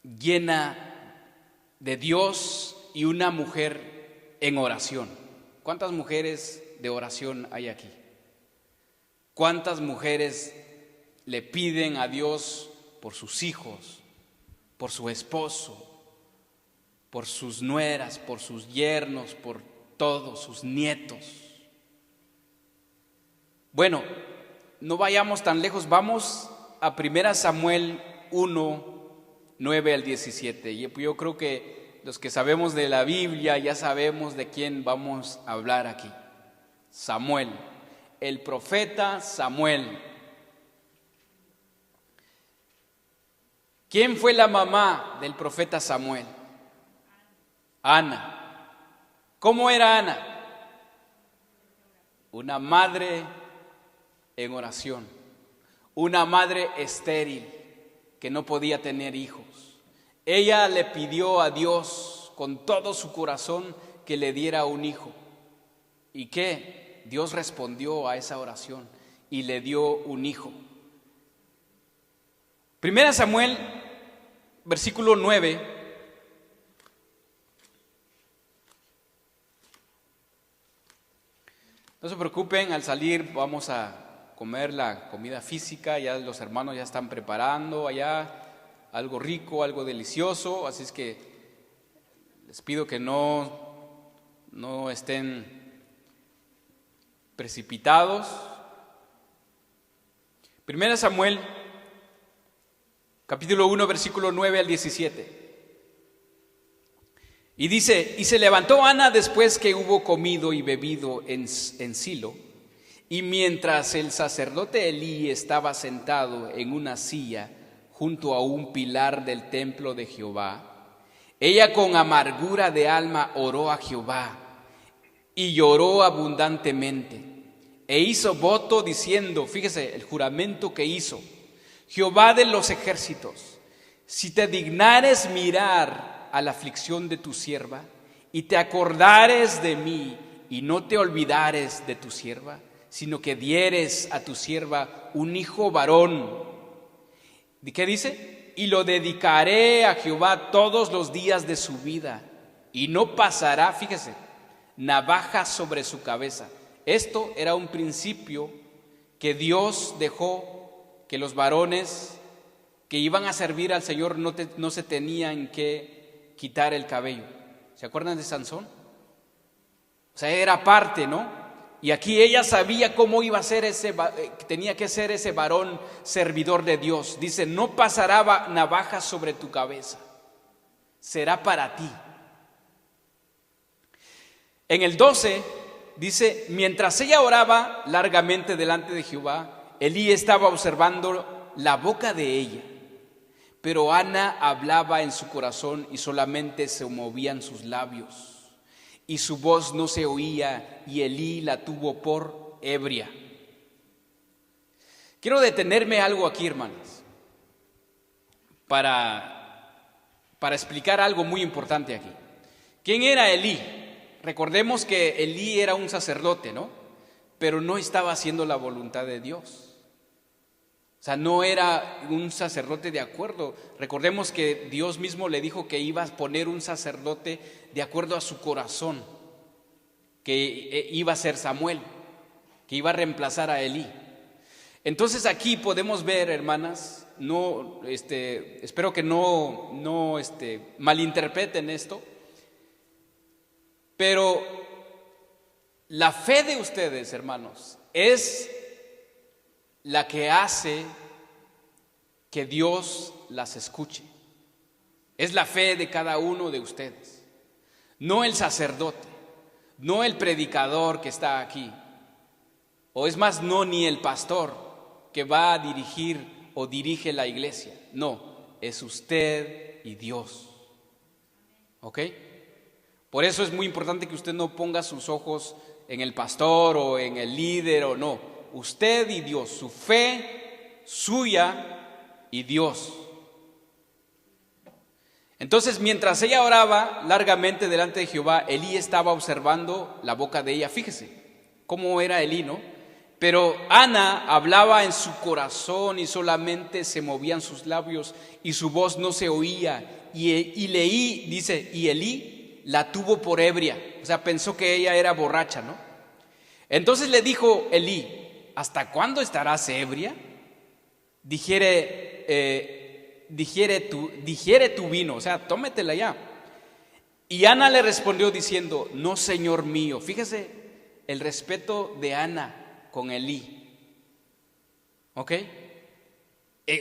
llena de Dios y una mujer en oración. ¿Cuántas mujeres de oración hay aquí? ¿Cuántas mujeres le piden a Dios por sus hijos, por su esposo, por sus nueras, por sus yernos, por todos sus nietos? Bueno, no vayamos tan lejos, vamos a 1 Samuel 1:9 al 17. Y yo creo que los que sabemos de la Biblia ya sabemos de quién vamos a hablar aquí. Samuel, el profeta Samuel. ¿Quién fue la mamá del profeta Samuel? Ana. ¿Cómo era Ana? Una madre en oración, una madre estéril que no podía tener hijos. Ella le pidió a Dios con todo su corazón que le diera un hijo. ¿Y qué? Dios respondió a esa oración y le dio un hijo. 1 Samuel, versículo 9. No se preocupen, al salir vamos a comer la comida física, ya los hermanos ya están preparando allá algo rico, algo delicioso, así es que les pido que no estén precipitados. 1 Samuel, capítulo 1, versículo 9 al 17. Y dice: y se levantó Ana después que hubo comido y bebido en Silo, y mientras el sacerdote Elí estaba sentado en una silla junto a un pilar del templo de Jehová, ella con amargura de alma oró a Jehová y lloró abundantemente, e hizo voto diciendo, fíjese el juramento que hizo: Jehová de los ejércitos, si te dignares mirar a la aflicción de tu sierva, y te acordares de mí, y no te olvidares de tu sierva, sino que dieres a tu sierva un hijo varón. ¿Qué dice? Y lo dedicaré a Jehová todos los días de su vida, y no pasará, fíjese, navaja sobre su cabeza. Esto era un principio que Dios dejó, que los varones que iban a servir al Señor no se tenían que quitar el cabello. ¿Se acuerdan de Sansón? O sea, era parte, ¿no? Y aquí ella sabía cómo iba a ser tenía que ser ese varón servidor de Dios. Dice: no pasará navaja sobre tu cabeza. será para ti. En el 12 dice, mientras ella oraba largamente delante de Jehová, Elí estaba observando la boca de ella. Pero Ana hablaba en su corazón y solamente se movían sus labios. Y su voz no se oía y Elí la tuvo por ebria. Quiero detenerme algo aquí, hermanos, para explicar algo muy importante aquí. ¿Quién era Elí? Recordemos que Elí era un sacerdote, ¿no? Pero no estaba haciendo la voluntad de Dios. O sea, no era un sacerdote de acuerdo. Recordemos que Dios mismo le dijo que iba a poner un sacerdote de acuerdo a su corazón, que iba a ser Samuel, que iba a reemplazar a Elí. Entonces aquí podemos ver, hermanas, espero que no malinterpreten esto, pero la fe de ustedes, hermanos, es la que hace que Dios las escuche. Es la fe de cada uno de ustedes, no el sacerdote, no el predicador que está aquí, o es más, no ni el pastor que va a dirigir o dirige la iglesia. No, es usted y Dios. ¿Ok? Por eso es muy importante que usted no ponga sus ojos en el pastor o en el líder o no. Usted y Dios, su fe suya y Dios. Entonces, mientras ella oraba largamente delante de Jehová, Elí estaba observando la boca de ella. Fíjese cómo era Elí, ¿no? Pero Ana hablaba en su corazón y solamente se movían sus labios y su voz no se oía. Y leí, dice, y Elí la tuvo por ebria. O sea, pensó que ella era borracha, ¿no? Entonces le dijo Elí, ¿hasta cuándo estarás ebria? Digiere tu vino, o sea, tómetela ya. Y Ana le respondió diciendo, no, Señor mío. Fíjese el respeto de Ana con Elí. ¿Ok?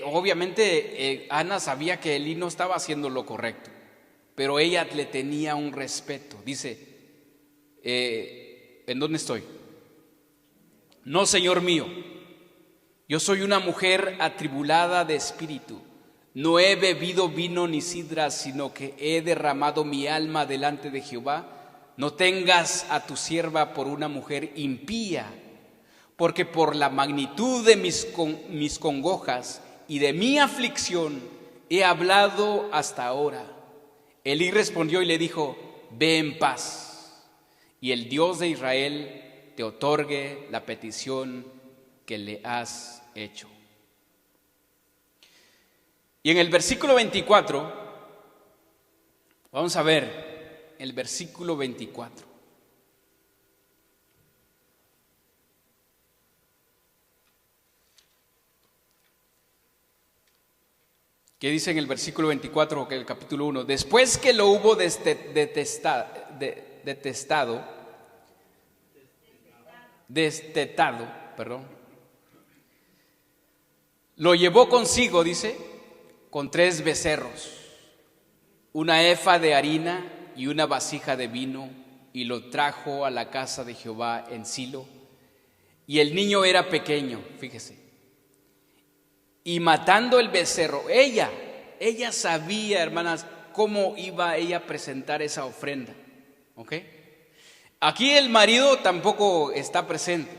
Obviamente Ana sabía que Elí no estaba haciendo lo correcto, pero ella le tenía un respeto. Dice, ¿en dónde estoy? No, Señor mío, yo soy una mujer atribulada de espíritu. No he bebido vino ni sidra, sino que he derramado mi alma delante de Jehová. No tengas a tu sierva por una mujer impía, porque por la magnitud de mis congojas y de mi aflicción he hablado hasta ahora. Elí respondió y le dijo, ve en paz, y el Dios de Israel te otorgue la petición que le has hecho. Y en el versículo 24, vamos a ver el versículo 24. ¿Qué dice en el versículo 24 del capítulo 1? Después que lo hubo destetado, lo llevó consigo, dice, con 3 becerros, una efa de harina y una vasija de vino, y lo trajo a la casa de Jehová en Silo. Y el niño era pequeño, fíjese. Y matando el becerro, ella sabía, hermanas, cómo iba ella a presentar esa ofrenda. ¿Ok? Aquí el marido tampoco está presente.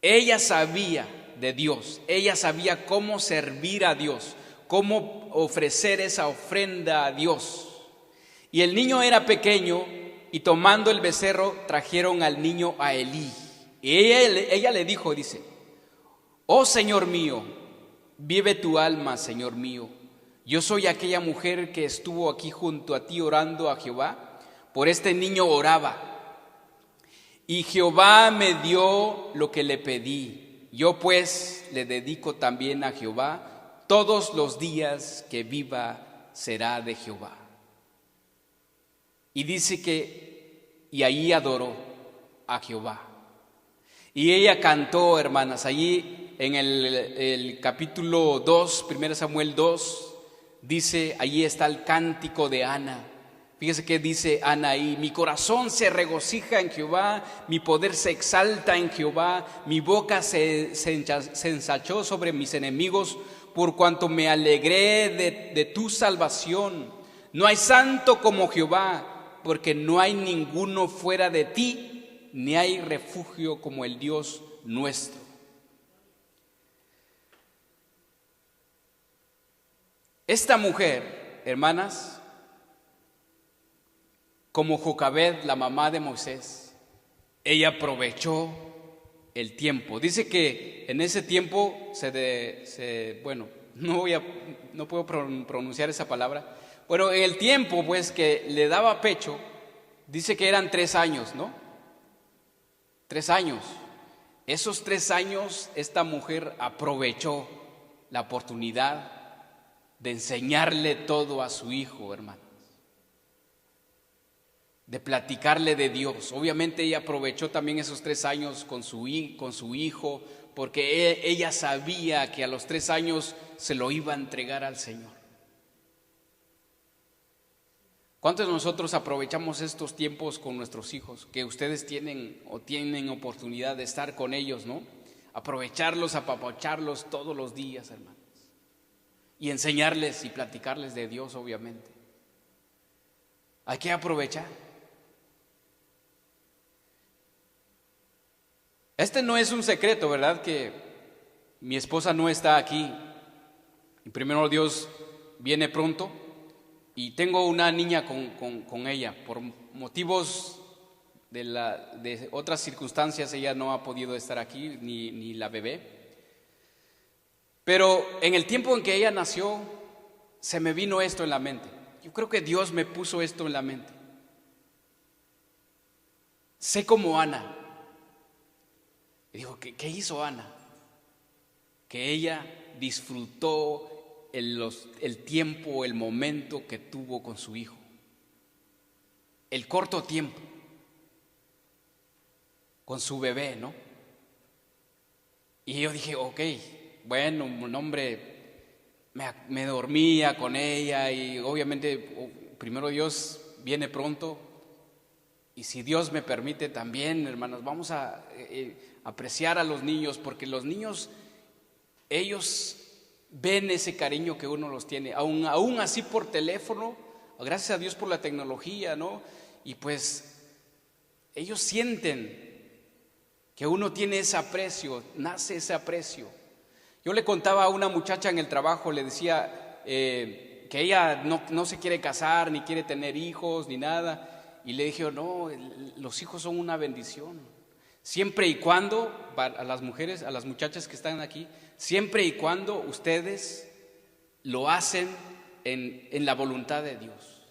Ella sabía de Dios, ella sabía cómo servir a Dios, cómo ofrecer esa ofrenda a Dios. Y el niño era pequeño, y tomando el becerro trajeron al niño a Elí. Y ella le dijo, dice, oh Señor mío, vive tu alma, Señor mío. Yo soy aquella mujer que estuvo aquí junto a ti orando a Jehová. Por este niño oraba, y Jehová me dio lo que le pedí. Yo pues le dedico también a Jehová. Todos los días que viva será de Jehová. Y dice que, y ahí adoró a Jehová. Y ella cantó, hermanas, allí en el capítulo 2, 1 Samuel 2, dice, allí está el cántico de Ana. Fíjese que dice Ana ahí: mi corazón se regocija en Jehová, mi poder se exalta en Jehová, mi boca se ensanchó sobre mis enemigos, por cuanto me alegré de tu salvación. No hay santo como Jehová, porque no hay ninguno fuera de ti, ni hay refugio como el Dios nuestro. Esta mujer, hermanas, como Jocabed, la mamá de Moisés, ella aprovechó el tiempo. Dice que en ese tiempo no puedo pronunciar esa palabra. Bueno, en el tiempo pues que le daba pecho, dice que eran 3 años, ¿no? 3 años. Esos 3 años esta mujer aprovechó la oportunidad de enseñarle todo a su hijo, hermanos, de platicarle de Dios. Obviamente ella aprovechó también esos 3 años con su hijo, porque ella sabía que a los 3 años se lo iba a entregar al Señor. ¿Cuántos de nosotros aprovechamos estos tiempos con nuestros hijos? Que ustedes tienen oportunidad de estar con ellos, ¿no? Aprovecharlos, apapacharlos todos los días, hermanos. Y enseñarles y platicarles de Dios, obviamente. Hay que aprovechar. Este no es un secreto, ¿verdad? Que mi esposa no está aquí. Y primero Dios viene pronto. Y tengo una niña con ella. Por motivos de otras circunstancias, ella no ha podido estar aquí, ni la bebé. Pero en el tiempo en que ella nació, se me vino esto en la mente. Yo creo que Dios me puso esto en la mente. Sé como Ana. Y digo, ¿qué hizo Ana? Que ella disfrutó el tiempo, el momento que tuvo con su hijo. El corto tiempo con su bebé, ¿no? Y yo dije, ok, bueno, un hombre, me dormía con ella y obviamente primero Dios viene pronto. Y si Dios me permite también, hermanos, vamos a apreciar a los niños, porque los niños, ellos ven ese cariño que uno los tiene, aún así por teléfono, gracias a Dios por la tecnología, ¿no? Y pues ellos sienten que uno tiene ese aprecio, nace ese aprecio. Yo le contaba a una muchacha en el trabajo, le decía que ella no se quiere casar, ni quiere tener hijos, ni nada. Y le dije, no, los hijos son una bendición. Siempre y cuando, a las mujeres, a las muchachas que están aquí, siempre y cuando ustedes lo hacen en la voluntad de Dios.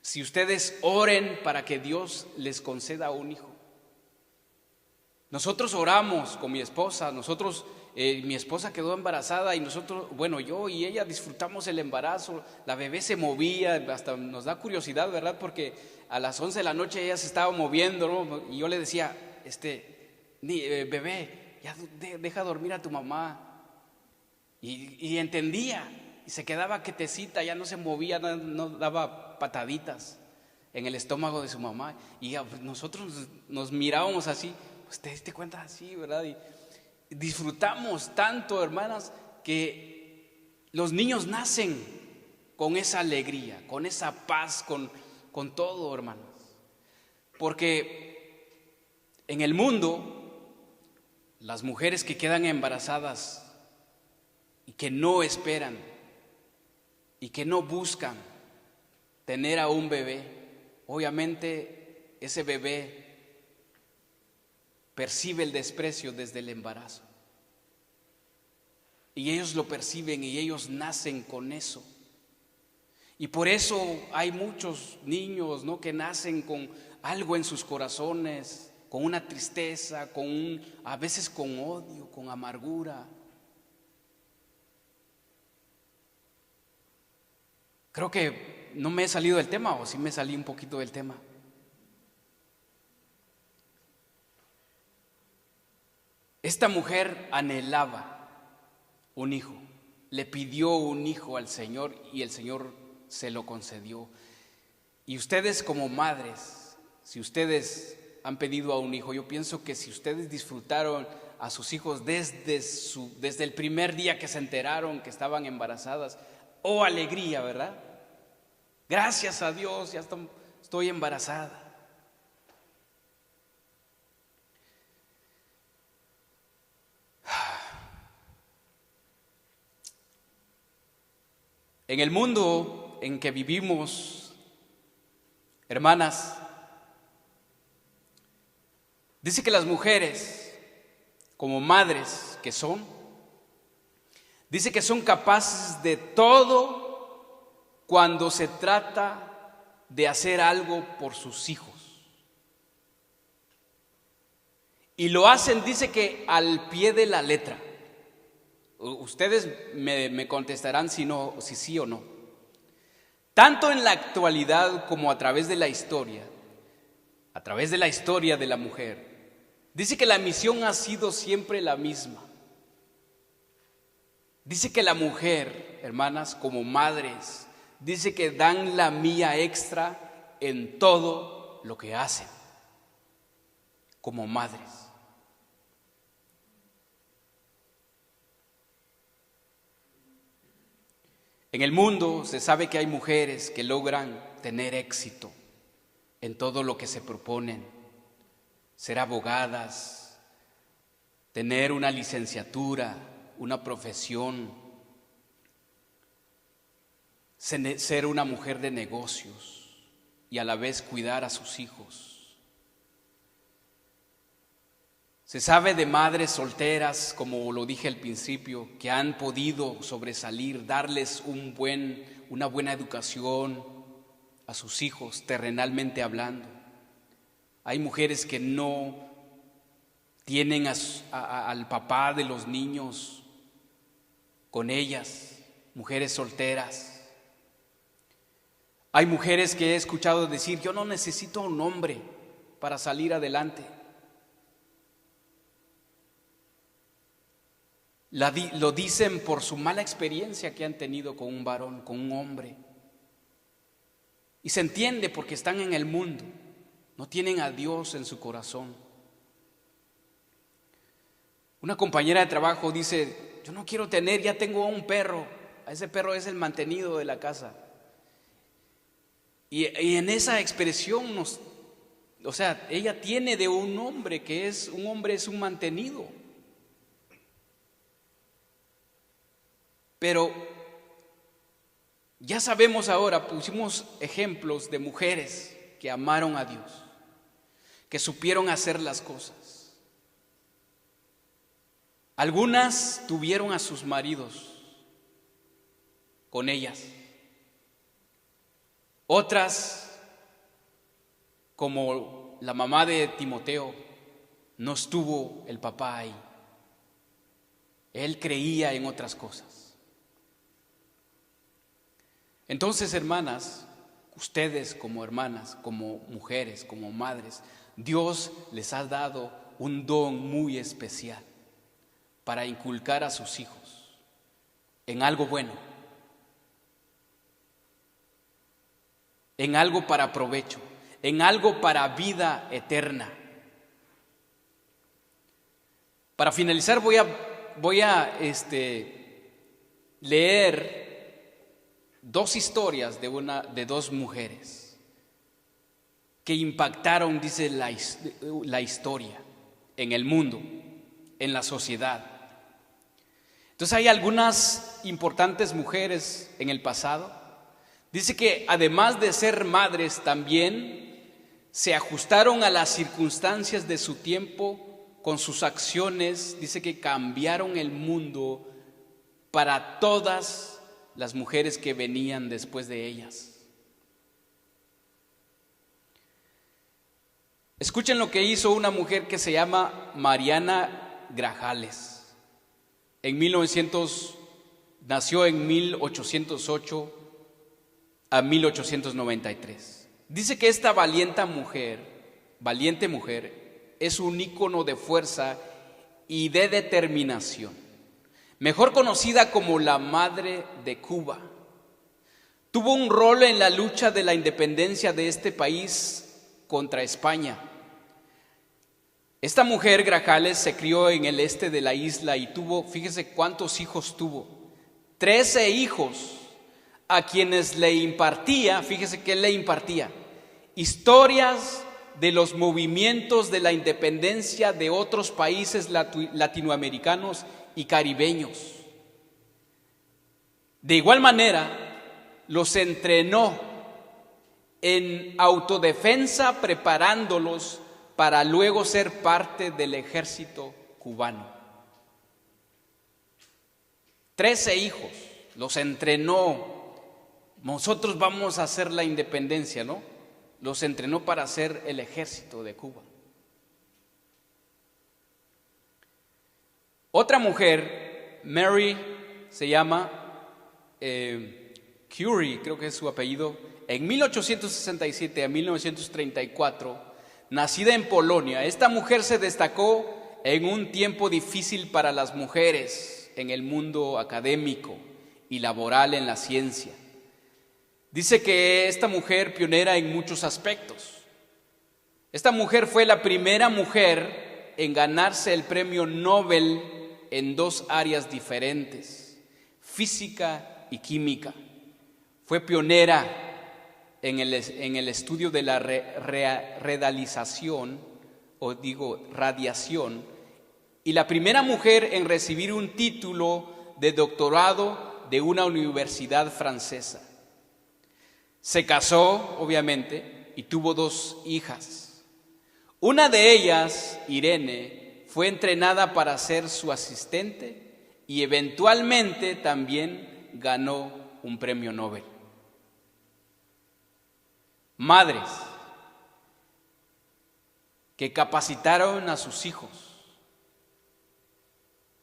Si ustedes oren para que Dios les conceda un hijo. Nosotros oramos con mi esposa, mi esposa quedó embarazada y nosotros, yo y ella disfrutamos el embarazo, la bebé se movía, hasta nos da curiosidad, ¿verdad? Porque a las 11 de la noche ella se estaba moviendo, ¿no? Y yo le decía, bebé, ya deja dormir a tu mamá. Y entendía, y se quedaba quietecita, ya no se movía, no daba pataditas en el estómago de su mamá. Y nosotros nos mirábamos así, pues te diste cuenta así, ¿verdad? Y disfrutamos tanto, hermanas, que los niños nacen con esa alegría, con esa paz, con todo, hermanos. Porque en el mundo, las mujeres que quedan embarazadas y que no esperan y que no buscan tener a un bebé, obviamente ese bebé percibe el desprecio desde el embarazo. Y ellos lo perciben y ellos nacen con eso. Y por eso hay muchos niños, ¿no?, que nacen con algo en sus corazones, con una tristeza, a veces con odio, con amargura. Creo que no me he salido del tema, o sí me salí un poquito del tema. Esta mujer anhelaba un hijo. le pidió un hijo al Señor y el Señor se lo concedió. Y ustedes como madres, si ustedes han pedido a un hijo, yo pienso que si ustedes disfrutaron a sus hijos desde el primer día que se enteraron que estaban embarazadas, ¡oh alegría!, ¿verdad? Gracias a Dios, ya estoy embarazada. En el mundo en que vivimos, hermanas, dice que las mujeres, como madres que son, dice que son capaces de todo cuando se trata de hacer algo por sus hijos. Y lo hacen, dice que al pie de la letra. Ustedes me contestarán si sí o no. Tanto en la actualidad como a través de la historia de la mujer, dice que la misión ha sido siempre la misma. Dice que la mujer, hermanas, como madres, dice que dan la milla extra en todo lo que hacen, como madres. En el mundo se sabe que hay mujeres que logran tener éxito en todo lo que se proponen, ser abogadas, tener una licenciatura, una profesión, ser una mujer de negocios y a la vez cuidar a sus hijos. Se sabe de madres solteras, como lo dije al principio, que han podido sobresalir, darles una buena educación a sus hijos, terrenalmente hablando. Hay mujeres que no tienen al papá de los niños con ellas, mujeres solteras. Hay mujeres que he escuchado decir: yo no necesito un hombre para salir adelante. Lo dicen por su mala experiencia que han tenido con un varón, con un hombre. Y se entiende porque están en el mundo, no tienen a Dios en su corazón. Una compañera de trabajo dice: yo no quiero tener, ya tengo un perro, a ese perro es el mantenido de la casa. Y en esa expresión ella tiene de un hombre que es un mantenido. Pero ya sabemos ahora, pusimos ejemplos de mujeres que amaron a Dios, que supieron hacer las cosas. Algunas tuvieron a sus maridos con ellas. Otras, como la mamá de Timoteo, no estuvo el papá ahí. Él creía en otras cosas. Entonces, hermanas, ustedes como hermanas, como mujeres, como madres, Dios les ha dado un don muy especial para inculcar a sus hijos en algo bueno, en algo para provecho, en algo para vida eterna. Para finalizar voy a leer dos historias de dos mujeres que impactaron, dice la historia, en el mundo, en la sociedad. Entonces hay algunas importantes mujeres en el pasado. Dice que además de ser madres también se ajustaron a las circunstancias de su tiempo con sus acciones. Dice que cambiaron el mundo para todas las mujeres que venían después de ellas. Escuchen lo que hizo una mujer que se llama Mariana Grajales. Nació en 1808 a 1893. Dice que esta valiente mujer, es un ícono de fuerza y de determinación. mejor conocida como la Madre de Cuba. Tuvo un rol en la lucha de la independencia de este país contra España. Esta mujer, Grajales, se crió en el este de la isla y tuvo, fíjese cuántos hijos tuvo, 13 hijos, a quienes le impartía, fíjese que le impartía, historias de los movimientos de la independencia de otros países latinoamericanos y caribeños. De igual manera, los entrenó en autodefensa, preparándolos para luego ser parte del ejército cubano. 13 hijos, los entrenó. Nosotros vamos a hacer la independencia, ¿no? Los entrenó para hacer el ejército de Cuba. Otra mujer, Mary, se llama Curie, creo que es su apellido, en 1867 a 1934, nacida en Polonia. Esta mujer se destacó en un tiempo difícil para las mujeres en el mundo académico y laboral en la ciencia. Dice que esta mujer pionera en muchos aspectos. Esta mujer fue la primera mujer en ganarse el premio Nobel en dos áreas diferentes, física y química. Fue pionera en el estudio de la radiación, y la primera mujer en recibir un título de doctorado de una universidad francesa. Se casó, obviamente, y tuvo 2 hijas. Una de ellas, Irene, fue entrenada para ser su asistente y eventualmente también ganó un premio Nobel. Madres que capacitaron a sus hijos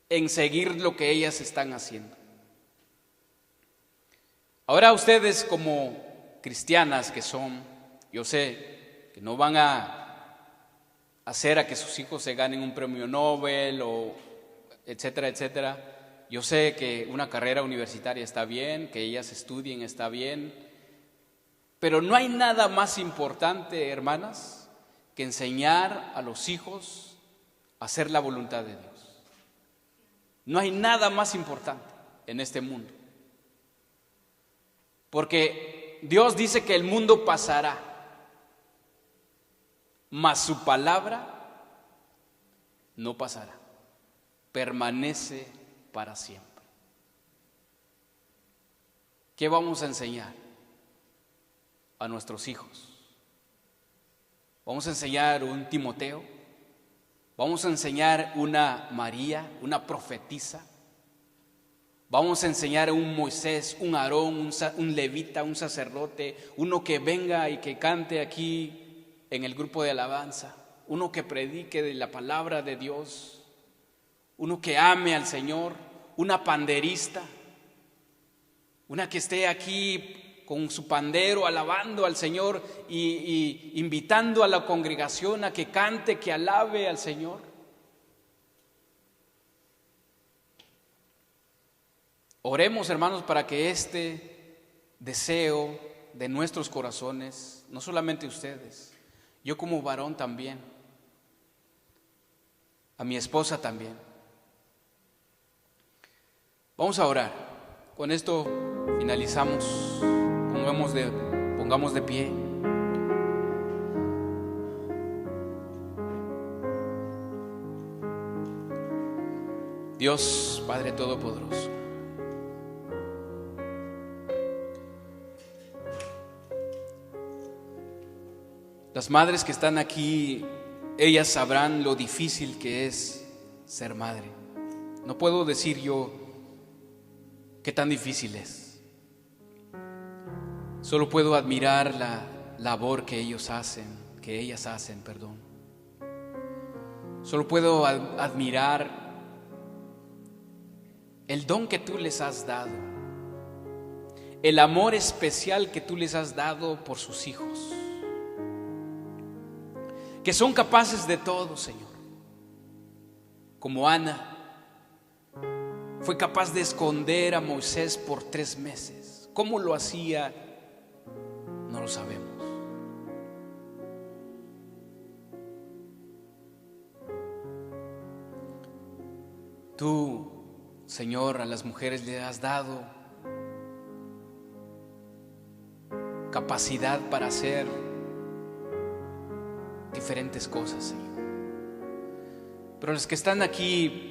en seguir lo que ellas están haciendo. Ahora ustedes, como cristianas que son, yo sé que no van a hacer a que sus hijos se ganen un premio Nobel o etcétera, etcétera. Yo sé que una carrera universitaria está bien, que ellas estudien está bien, pero no hay nada más importante, hermanas, que enseñar a los hijos a hacer la voluntad de Dios. No hay nada más importante en este mundo, porque Dios dice que el mundo pasará, mas su palabra no pasará, permanece para siempre. ¿Qué vamos a enseñar a nuestros hijos? ¿Vamos a enseñar un Timoteo? ¿Vamos a enseñar una María, una profetisa? Vamos a enseñar a un Moisés, un Aarón, un levita, un sacerdote, uno que venga y que cante aquí en el grupo de alabanza, uno que predique de la palabra de Dios, uno que ame al Señor, una panderista, una que esté aquí con su pandero alabando al Señor y invitando a la congregación a que cante, que alabe al Señor. Oremos, hermanos, para que este deseo de nuestros corazones, no solamente ustedes, yo como varón también, a mi esposa también. Vamos a orar. Con esto finalizamos. Pongamos de pie. Dios, Padre Todopoderoso, las madres que están aquí, ellas sabrán lo difícil que es ser madre. No puedo decir yo qué tan difícil es. Solo puedo admirar la labor que ellas hacen. Solo puedo admirar el don que tú les has dado, el amor especial que tú les has dado por sus hijos, que son capaces de todo, Señor, como Ana, fue capaz de esconder a Moisés por 3 meses. ¿Cómo lo hacía? No lo sabemos. Tú, Señor, a las mujeres le has dado capacidad para hacer diferentes cosas, Señor. Pero los que están aquí,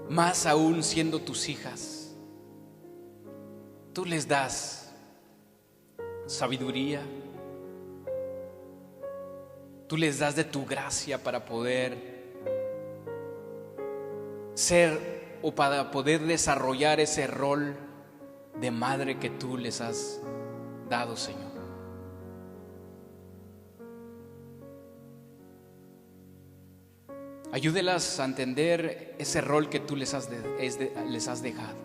más aún siendo tus hijas, tú les das sabiduría, tú les das de tu gracia para poder ser o para poder desarrollar ese rol de madre que tú les has dado, Señor. Ayúdelas a entender ese rol que tú les has dejado,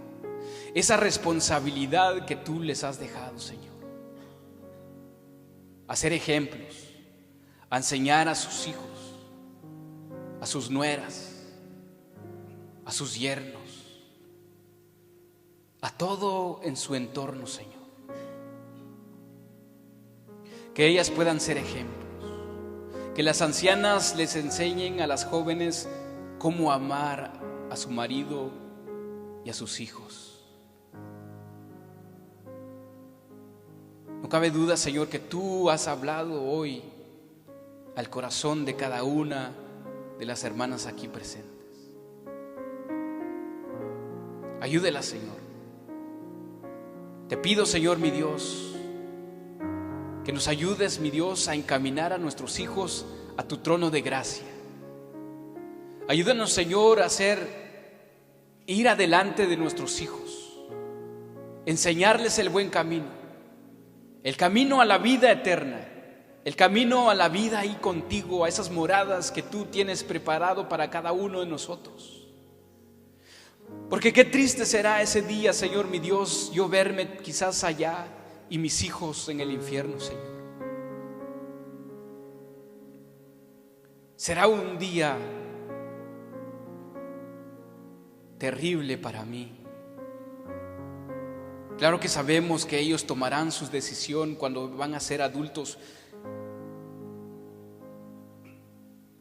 esa responsabilidad que tú les has dejado, Señor. A ser ejemplos, a enseñar a sus hijos, a sus nueras, a sus yernos, a todo en su entorno, Señor. Que ellas puedan ser ejemplos, que las ancianas les enseñen a las jóvenes cómo amar a su marido y a sus hijos. No cabe duda, Señor, que tú has hablado hoy al corazón de cada una de las hermanas aquí presentes. Ayúdelas, Señor. Te pido, Señor, mi Dios, que nos ayudes, mi Dios, a encaminar a nuestros hijos a tu trono de gracia. Ayúdanos, Señor, a ir adelante de nuestros hijos, enseñarles el buen camino, el camino a la vida eterna, el camino a la vida ahí contigo, a esas moradas que tú tienes preparado para cada uno de nosotros. Porque qué triste será ese día, Señor, mi Dios, yo verme quizás allá y mis hijos en el infierno, Señor. Será un día terrible para mí. Claro que sabemos que ellos tomarán su decisión cuando van a ser adultos,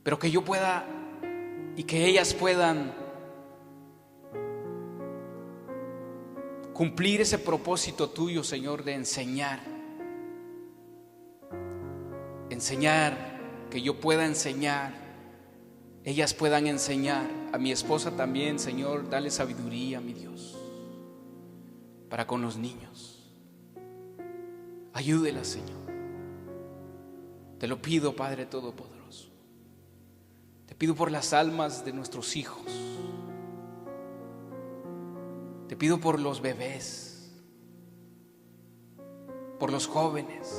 pero que yo pueda y que ellas puedan cumplir ese propósito tuyo, Señor, de enseñar, que yo pueda enseñar, ellas puedan enseñar, a mi esposa también, Señor, dale sabiduría, mi Dios, para con los niños. Ayúdela, Señor. Te lo pido, Padre Todopoderoso. Te pido por las almas de nuestros hijos. Te pido por los bebés, por los jóvenes.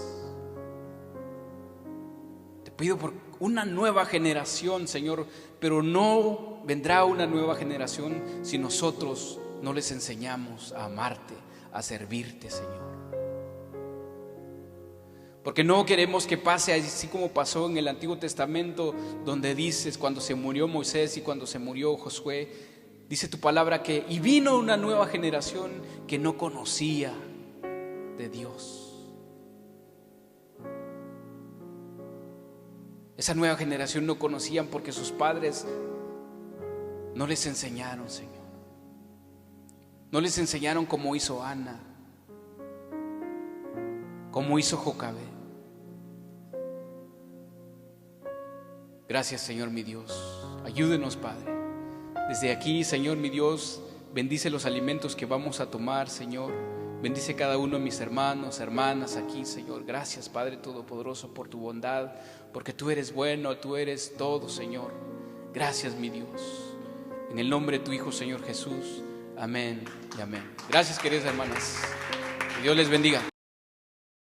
Te pido por una nueva generación, Señor, pero no vendrá una nueva generación si nosotros no les enseñamos a amarte, a servirte, Señor. Porque no queremos que pase así como pasó en el Antiguo Testamento, donde dices cuando se murió Moisés y cuando se murió Josué, dice tu palabra que y vino una nueva generación que no conocía de Dios. Esa nueva generación no conocían porque sus padres no les enseñaron, Señor. No les enseñaron como hizo Ana, como hizo Jocabed. Gracias, Señor mi Dios. Ayúdenos, Padre. Desde aquí, Señor mi Dios, bendice los alimentos que vamos a tomar, Señor. Bendice cada uno de mis hermanos, hermanas aquí, Señor. Gracias, Padre Todopoderoso, por tu bondad, porque tú eres bueno, tú eres todo, Señor. Gracias, mi Dios. En el nombre de tu Hijo, Señor Jesús. Amén y amén. Gracias, queridas hermanas. Que Dios les bendiga.